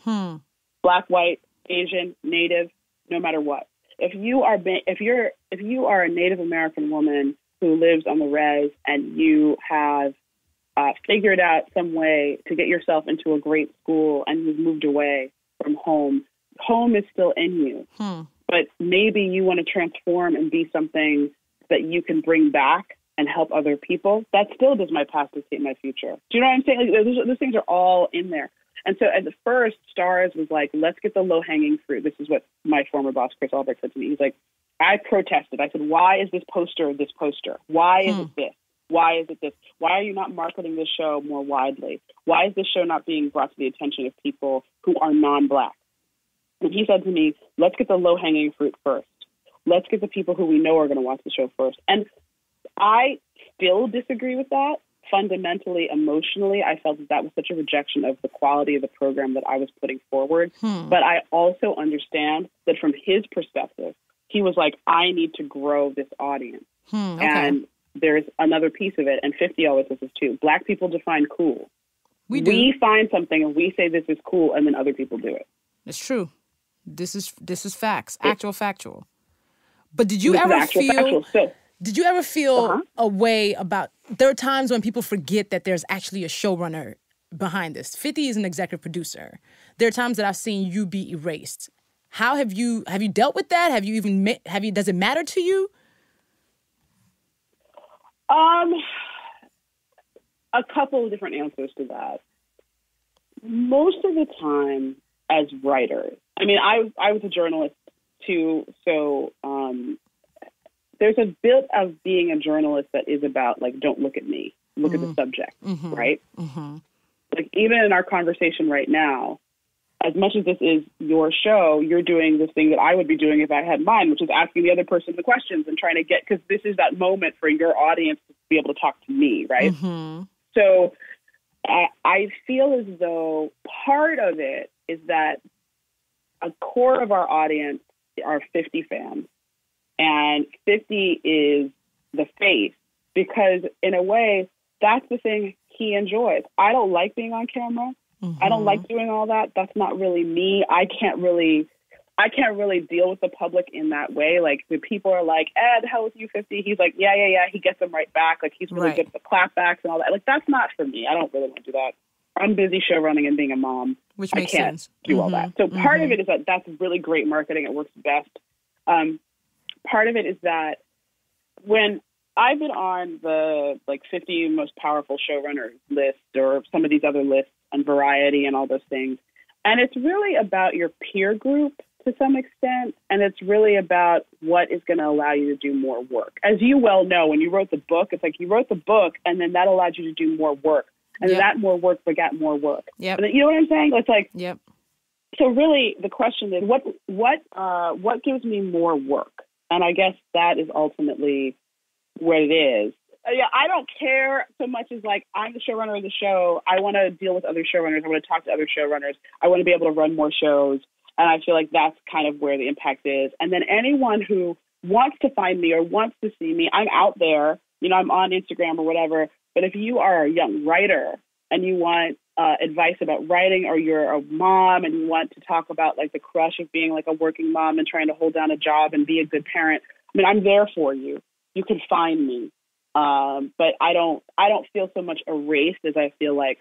Black, white, Asian, Native, no matter what. If you are a Native American woman who lives on the res and you have figured out some way to get yourself into a great school and you've moved away from home, home is still in you. But maybe you want to transform and be something that you can bring back and help other people. That still does my past dictate my future. Do you know what I'm saying? Like, those things are all in there. And so at the first, Starz was like, let's get the low-hanging fruit. This is what my former boss, Chris Albrecht, said to me. He's like, I protested. I said, why is this poster this poster? Why is it this? Why is it this? Why are you not marketing this show more widely? Why is this show not being brought to the attention of people who are non-Black? And he said to me, let's get the low-hanging fruit first. Let's get the people who we know are going to watch the show first. And I still disagree with that. Fundamentally, emotionally, I felt that was such a rejection of the quality of the program that I was putting forward. But I also understand that from his perspective, he was like, I need to grow this audience. Okay. And there's another piece of it, and 50 always says this too. Black people define cool. We find something and we say this is cool, and then other people do it. It's true. This is facts, actual factual. But did you ever feel... Did you ever feel a way about, there are times when people forget that there's actually a showrunner behind this. 50 is an executive producer. There are times that I've seen you be erased. How have you dealt with that? Does it matter to you? A couple of different answers to that. Most of the time as writers, I mean, I was a journalist too, so, there's a bit of being a journalist that is about, like, don't look at me, look at the subject, right? Like, even in our conversation right now, as much as this is your show, you're doing this thing that I would be doing if I had mine, which is asking the other person the questions and trying to get, because this is that moment for your audience to be able to talk to me, right? So I feel as though part of it is that a core of our audience are 50 fans. And 50 is the face, because in a way, that's the thing he enjoys. I don't like being on camera. I don't like doing all that. That's not really me. I can't really deal with the public in that way. Like, the people are like, the hell with you, 50. He's like, yeah. He gets them right back. Like, he's really good at the clapbacks and all that. Like, that's not for me. I don't really want to do that. I'm busy show running and being a mom. Which makes sense. Do all that. So part of it is that that's really great marketing. It works best. Part of it is that when I've been on the 50 most powerful showrunners list, or some of these other lists on Variety and all those things, and it's really about your peer group to some extent, and it's really about what is going to allow you to do more work. As you well know, when you wrote the book, it's like you wrote the book, and then that allowed you to do more work, and that more work begat more work. And then, you know what I'm saying? It's like, so really, the question is, what gives me more work? And I guess that is ultimately what it is. I don't care so much as, like, I'm the showrunner of the show. I want to deal with other showrunners. I want to talk to other showrunners. I want to be able to run more shows. And I feel like that's kind of where the impact is. And then anyone who wants to find me or wants to see me, I'm out there. You know, I'm on Instagram or whatever. But if you are a young writer and you want advice about writing, or you're a mom and you want to talk about, like, the crush of being, like, a working mom and trying to hold down a job and be a good parent, I mean, I'm there for you. You can find me. But I don't feel so much erased as I feel like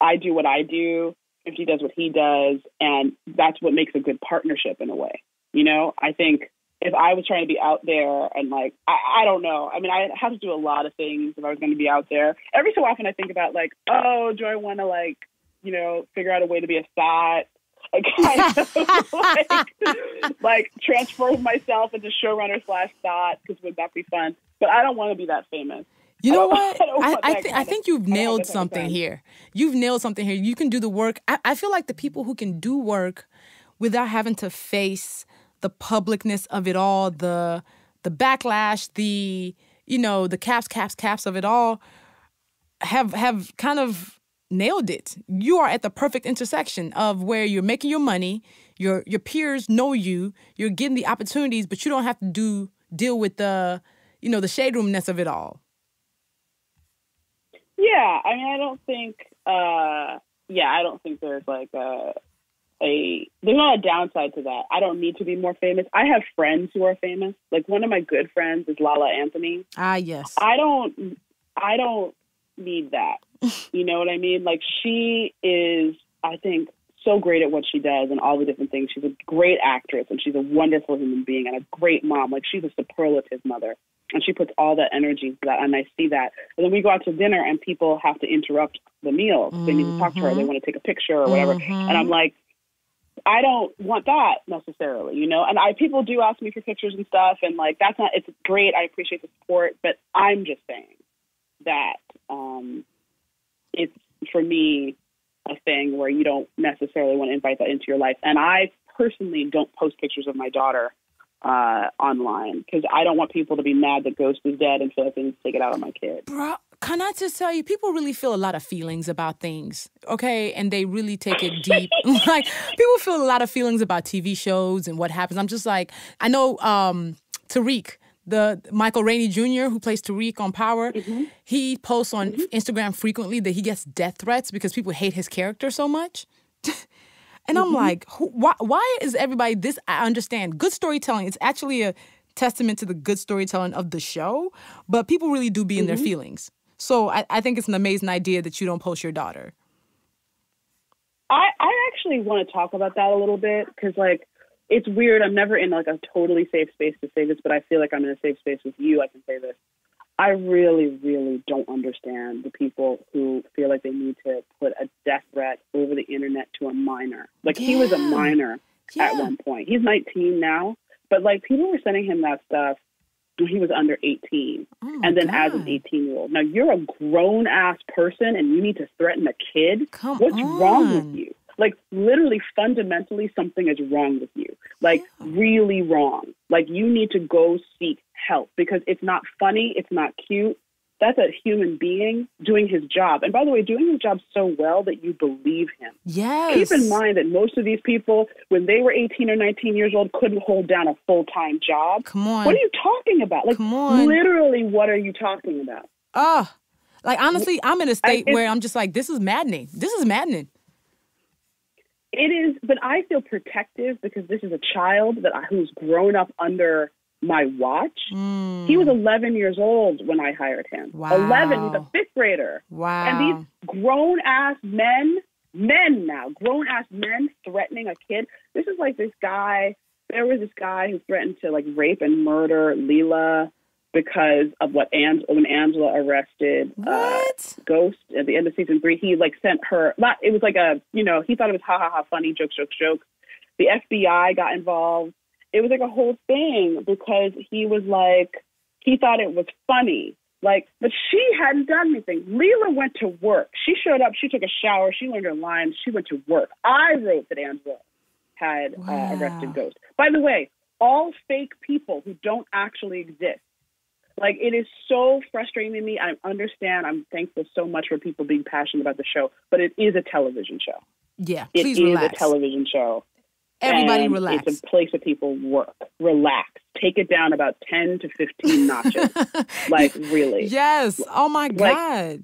I do what I do, if he does what he does, and that's what makes a good partnership in a way. You know, I think if I was trying to be out there and, like, I don't know. I mean, I have to do a lot of things if I was going to be out there. Every so often I think about, like, oh, do I want to, like, you know, figure out a way to be a thought? Like, kind of like transform myself into showrunner / thought, because would that be fun? But I don't want to be that famous. You know what? I think you've nailed something here. You've nailed something here. You can do the work. I feel like the people who can do work without having to face the publicness of it all, the backlash, the caps of it all have kind of nailed it. You are at the perfect intersection of where you're making your money, your peers know you, you're getting the opportunities, but you don't have to deal with the shade roomness of it all. Yeah, I mean, I don't think there's like there's not a downside to that. I don't need to be more famous. I have friends who are famous. Like one of my good friends is Lala Anthony. Ah, yes. I don't need that. You know what I mean? Like she is, I think, so great at what she does and all the different things. She's a great actress and she's a wonderful human being and a great mom. Like she's a superlative mother. And she puts all that energy into that, and I see that. And then we go out to dinner, and people have to interrupt the meal. They need to talk to her. They want to take a picture or whatever. And I'm like, I don't want that necessarily, you know? And people do ask me for pictures and stuff, and, like, it's great. I appreciate the support. But I'm just saying that it's, for me, a thing where you don't necessarily want to invite that into your life. And I personally don't post pictures of my daughter online because I don't want people to be mad that Ghost is dead and feel like they need to take it out on my kid. Bro, can I just tell you, people really feel a lot of feelings about things, okay? And they really take it deep. Like, people feel a lot of feelings about TV shows and what happens. I'm just like, I know Tariq, the Michael Rainey Jr., who plays Tariq on Power, he posts on Instagram frequently that he gets death threats because people hate his character so much. And I'm like, why is everybody this? I understand. Good storytelling. It's actually a testament to the good storytelling of the show, but people really do be in their feelings. So I think it's an amazing idea that you don't post your daughter. I actually want to talk about that a little bit because, like, it's weird. I'm never in, like, a totally safe space to say this, but I feel like I'm in a safe space with you. I can say this. I really, really don't understand the people who feel like they need to put a death threat over the internet to a minor. Like, he was a minor at one point. He's 19 now, but, like, people were sending him that stuff when he was under 18, and then as an 18-year-old. Now, you're a grown-ass person, and you need to threaten a kid? What's wrong with you? Like, literally, fundamentally, something is wrong with you. Like, really wrong. Like, you need to go seek help because it's not funny. It's not cute. That's a human being doing his job. And by the way, doing his job so well that you believe him. Yes. Keep in mind that most of these people, when they were 18 or 19 years old, couldn't hold down a full-time job. Come on. What are you talking about? Like, come on. Literally, what are you talking about? Like, honestly, I'm in a state where I'm just like, this is maddening. This is maddening. It is, but I feel protective because this is a child who's grown up under my watch. He was 11 years old when I hired him. Wow. 11, he's a fifth grader. Wow. And these grown-ass grown-ass men threatening a kid. This is like this guy, there was this guy who threatened to, like, rape and murder Leela because of when Angela arrested Ghost at the end of season 3. He, like, sent her, it was like he thought it was ha, funny, joke. The FBI got involved. It was like a whole thing because he was like, he thought it was funny. Like, but she hadn't done anything. Leela went to work. She showed up. She took a shower. She learned her lines. She went to work. I wrote that Angela had arrested Ghost. By the way, all fake people who don't actually exist. Like, it is so frustrating to me. I understand. I'm thankful so much for people being passionate about the show, but it is a television show. Yeah, please relax. It is a television show. Everybody and relax. It's a place where people work. Relax. Take it down about 10 to 15 notches. Like, really. Yes. Oh, my God.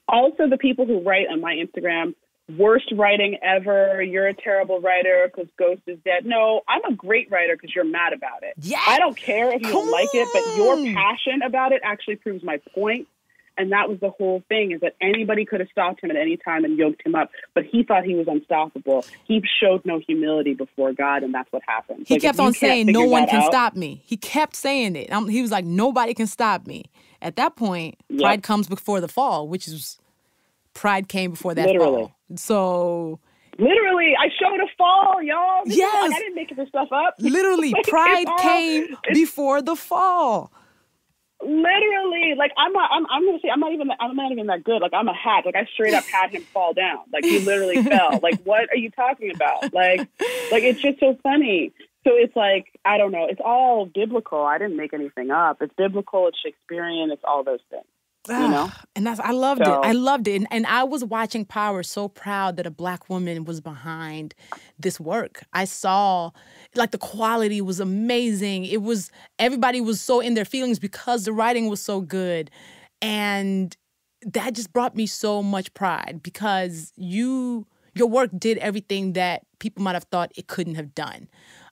Also, the people who write on my Instagram, worst writing ever, you're a terrible writer because Ghost is dead. No, I'm a great writer because you're mad about it. Yes. I don't care if you don't like it, but your passion about it actually proves my point. And that was the whole thing, is that anybody could have stopped him at any time and yoked him up, but he thought he was unstoppable. He showed no humility before God, and that's what happened. He kept on saying, no one can stop me. He kept saying it. He was like, nobody can stop me. At that point, pride comes before the fall, which is, pride came before that fall. So... Literally, I showed a fall, y'all. Yes. I didn't make this stuff up. Literally, pride came before the fall. Literally, like I'm gonna say I'm not even that good. Like, I'm a hack. Like, I straight up had him fall down. Like, he literally fell. Like, what are you talking about? Like it's just so funny. So it's like, I don't know. It's all biblical. I didn't make anything up. It's biblical. It's Shakespearean. It's all those things. You know? And I loved it. I loved it. And I was watching Power so proud that a Black woman was behind this work. I saw, like, the quality was amazing. Everybody was so in their feelings because the writing was so good. And that just brought me so much pride because your work did everything that people might have thought it couldn't have done.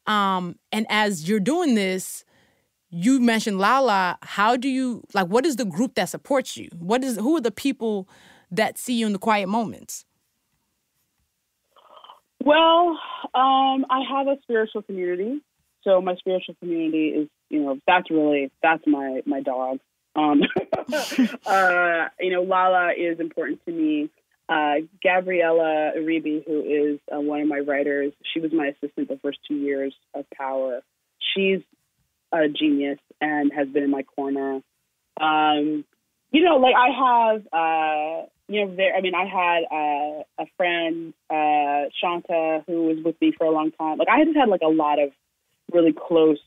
And as you're doing this, you mentioned Lala. How do you, like, what is the group that supports you? Who are the people that see you in the quiet moments? Well, I have a spiritual community. So my spiritual community is, that's my dog. Lala is important to me. Gabriella Uribe, who is one of my writers, she was my assistant the first 2 years of Power. She's a genius and has been in my corner. I had a friend, Shanta, who was with me for a long time. Like, I just had like a lot of really close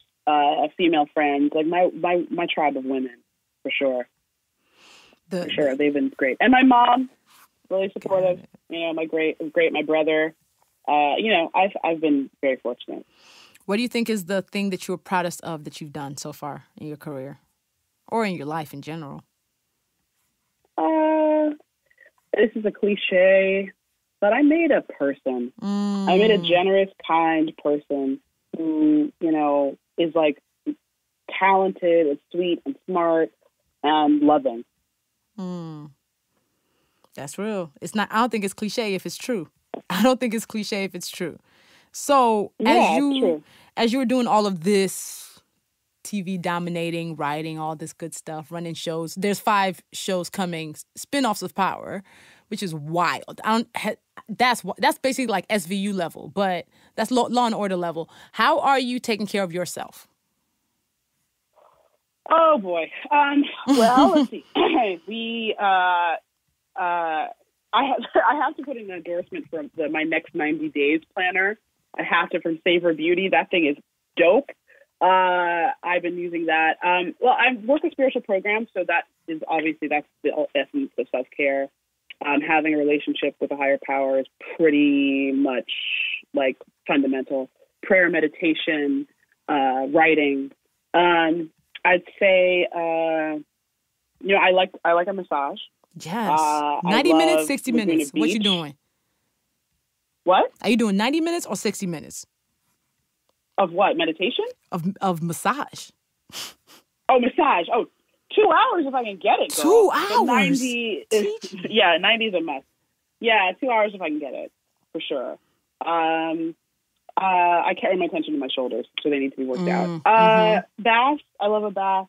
female friends, like my tribe of women, for sure. For sure, they've been great. And my mom, really supportive. My brother. I've been very fortunate. What do you think is the thing that you're proudest of that you've done so far in your career or in your life in general? This is a cliche, but I made a person. I made a generous, kind person who, is like talented and sweet and smart and loving. That's real. It's not. I don't think it's cliche if it's true. I don't think it's cliche if it's true. So as you were doing all of this, TV dominating, writing, all this good stuff, running shows, there's 5 shows coming, spinoffs of Power, which is wild. That's basically like SVU level, but that's Law and Order level. How are you taking care of yourself? Oh boy. Well, let's see. I have to put in an endorsement for my next 90 days planner. I have to, from Savor Beauty. That thing is dope. I've been using that. I work with spiritual programs, so that's the essence of self-care. Having a relationship with a higher power is pretty much like fundamental. Prayer, meditation, writing. I'd say, I like a massage. Yes. 90 minutes, 60 minutes. What you doing? What? Are you doing 90 minutes or 60 minutes? Of what? Meditation? Of massage. Oh, massage. Oh, 2 hours if I can get it. 2 hours? 90 is a must. Yeah, 2 hours if I can get it, for sure. I carry my tension in my shoulders, so they need to be worked out. Bath. I love a bath.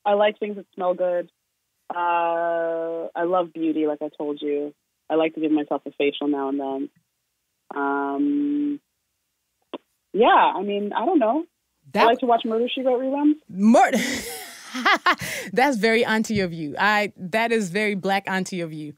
I like things that smell good. I love beauty, like I told you. I like to give myself a facial now and then. I don't know. I like to watch Murder, She Wrote reruns. Murder. That's very auntie of you. That is very Black auntie of you.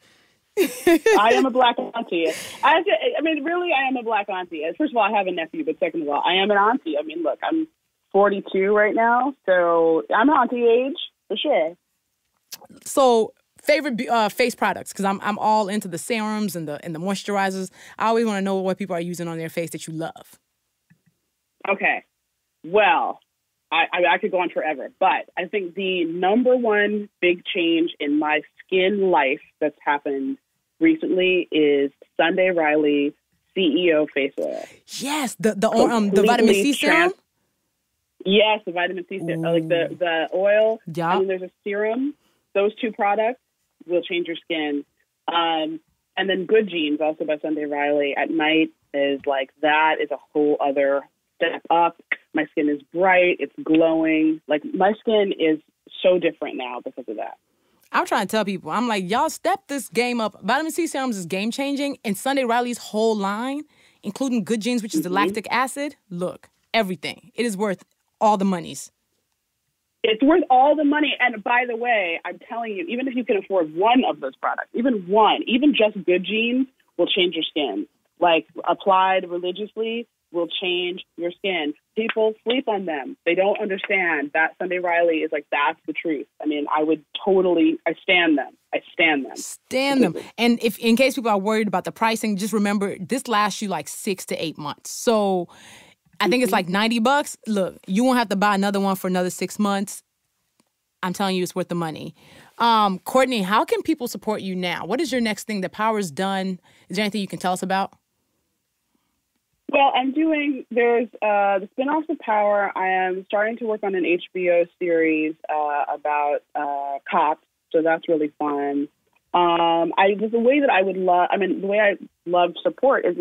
I am a Black auntie. Really, I am a Black auntie. First of all, I have a nephew, but second of all, I am an auntie. I mean, look, I'm 42 right now, so I'm auntie age, for sure. So, favorite face products, because I'm all into the serums and the moisturizers. I always want to know what people are using on their face that you love. Okay. Well, I could go on forever, but I think the number one big change in my skin life that's happened recently is Sunday Riley CEO face oil. Yes, the vitamin C serum. Yes, the vitamin C serum, like the oil. Yeah. And then there's a serum. Those 2 products will change your skin. And then Good Genes, also by Sunday Riley, at night is like, that is a whole other step up. My skin is bright. It's glowing. Like, my skin is so different now because of that. I'm trying to tell people, I'm like, y'all step this game up. Vitamin C serums is game changing. And Sunday Riley's whole line, including Good Genes, which is the lactic acid, look, everything. It is worth all the monies. It's worth all the money. And by the way, I'm telling you, even if you can afford one of those products, even just Good Genes will change your skin. Like, applied religiously, will change your skin. People sleep on them. They don't understand that Sunday Riley is like, that's the truth. I mean, I stand them. Stand them. And if, in case people are worried about the pricing, just remember, this lasts you like 6 to 8 months. So I think it's like $90. Look, you won't have to buy another one for another 6 months. I'm telling you, it's worth the money. Courtney, how can people support you now? What is your next thing that Power's done? Is there anything you can tell us about? Well, there's the spinoffs of Power. I am starting to work on an HBO series about cops, so that's really fun. The way I love support is,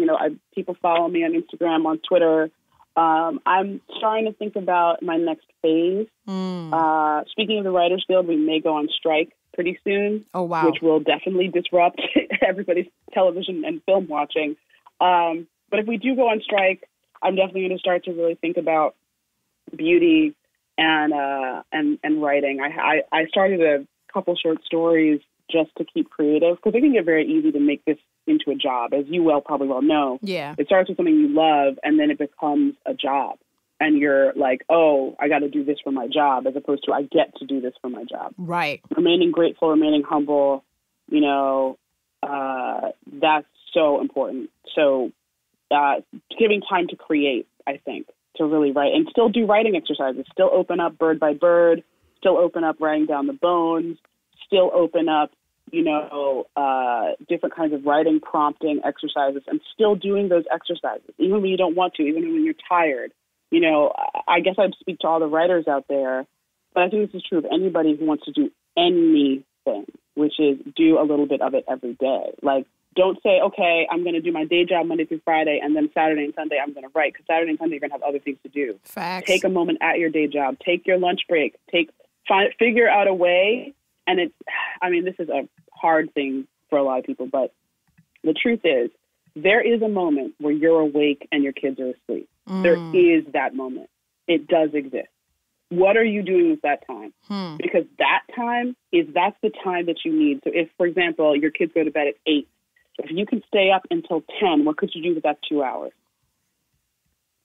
people follow me on Instagram, on Twitter. I'm starting to think about my next phase. Speaking of the Writers Guild, we may go on strike pretty soon. Oh, wow. Which will definitely disrupt everybody's television and film watching. But if we do go on strike, I'm definitely going to start to really think about beauty and writing. I started a couple short stories just to keep creative, because it can get very easy to make this into a job, as you probably well know. Yeah. It starts with something you love, and then it becomes a job. And you're like, oh, I got to do this for my job, as opposed to I get to do this for my job. Right. Remaining grateful, remaining humble, that's so important. So giving time to create, I think, to really write, and still do writing exercises, still open up bird by bird, still open up writing down the bones, still open up, different kinds of writing prompting exercises, and still doing those exercises, even when you don't want to, even when you're tired. I guess I'd speak to all the writers out there, but I think this is true of anybody who wants to do anything, which is do a little bit of it every day. Like, don't say, okay, I'm going to do my day job Monday through Friday, and then Saturday and Sunday I'm going to write, because Saturday and Sunday you're going to have other things to do. Facts. Take a moment at your day job. Take your lunch break. Figure out a way. And this is a hard thing for a lot of people, but the truth is, there is a moment where you're awake and your kids are asleep. There is that moment. It does exist. What are you doing with that time? Because that's the time that you need. So if, for example, your kids go to bed at 8, if you can stay up until 10, what could you do with that 2 hours?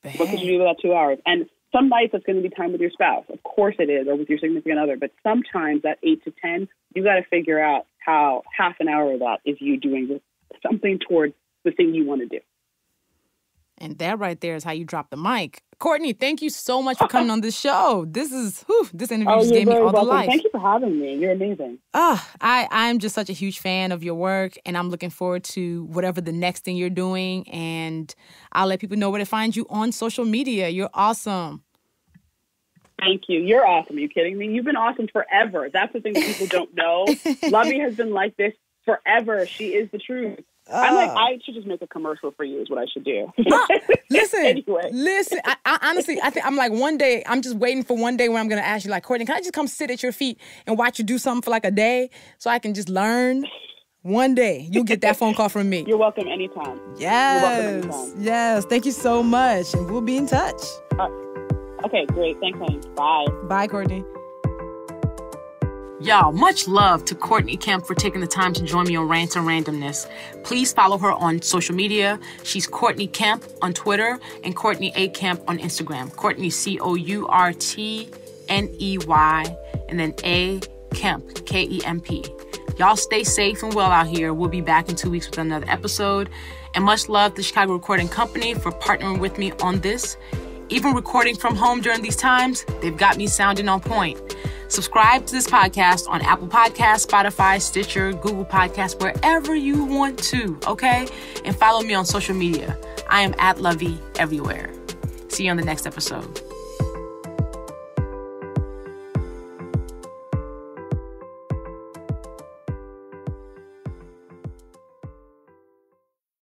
Bang. What could you do with that 2 hours? And some nights it's going to be time with your spouse. Of course it is, or with your significant other. But sometimes that 8 to 10, you got to figure out how half an hour of that is you doing something towards the thing you want to do. And that right there is how you drop the mic. Courtney, thank you so much for coming on this show. This interview just gave me all the life. Thank you for having me. You're amazing. I'm just such a huge fan of your work, and I'm looking forward to whatever the next thing you're doing. And I'll let people know where to find you on social media. You're awesome. Thank you. You're awesome. Are you kidding me? You've been awesome forever. That's the thing that people don't know. Luvvie has been like this forever. She is the truth. I should just make a commercial for you is what I should do. Listen. I honestly, I think I'm like, one day, I'm just waiting for one day when I'm going to ask you, like, Courtney, can I just come sit at your feet and watch you do something for like a day so I can just learn? One day, you'll get that phone call from me. You're welcome anytime. Yes. You're welcome anytime. Yes. Thank you so much. And we'll be in touch. Okay, great. Thanks, honey. Bye. Bye, Courtney. Y'all, much love to Courtney Kemp for taking the time to join me on Rants and Randomness. Please follow her on social media. She's Courtney Kemp on Twitter and Courtney A. Kemp on Instagram. Courtney, Courtney, and then A. Kemp, Kemp. Y'all stay safe and well out here. We'll be back in 2 weeks with another episode. And much love to Chicago Recording Company for partnering with me on this. Even recording from home during these times, they've got me sounding on point. Subscribe to this podcast on Apple Podcasts, Spotify, Stitcher, Google Podcasts, wherever you want to, okay? And follow me on social media. I am @Luvvie everywhere. See you on the next episode.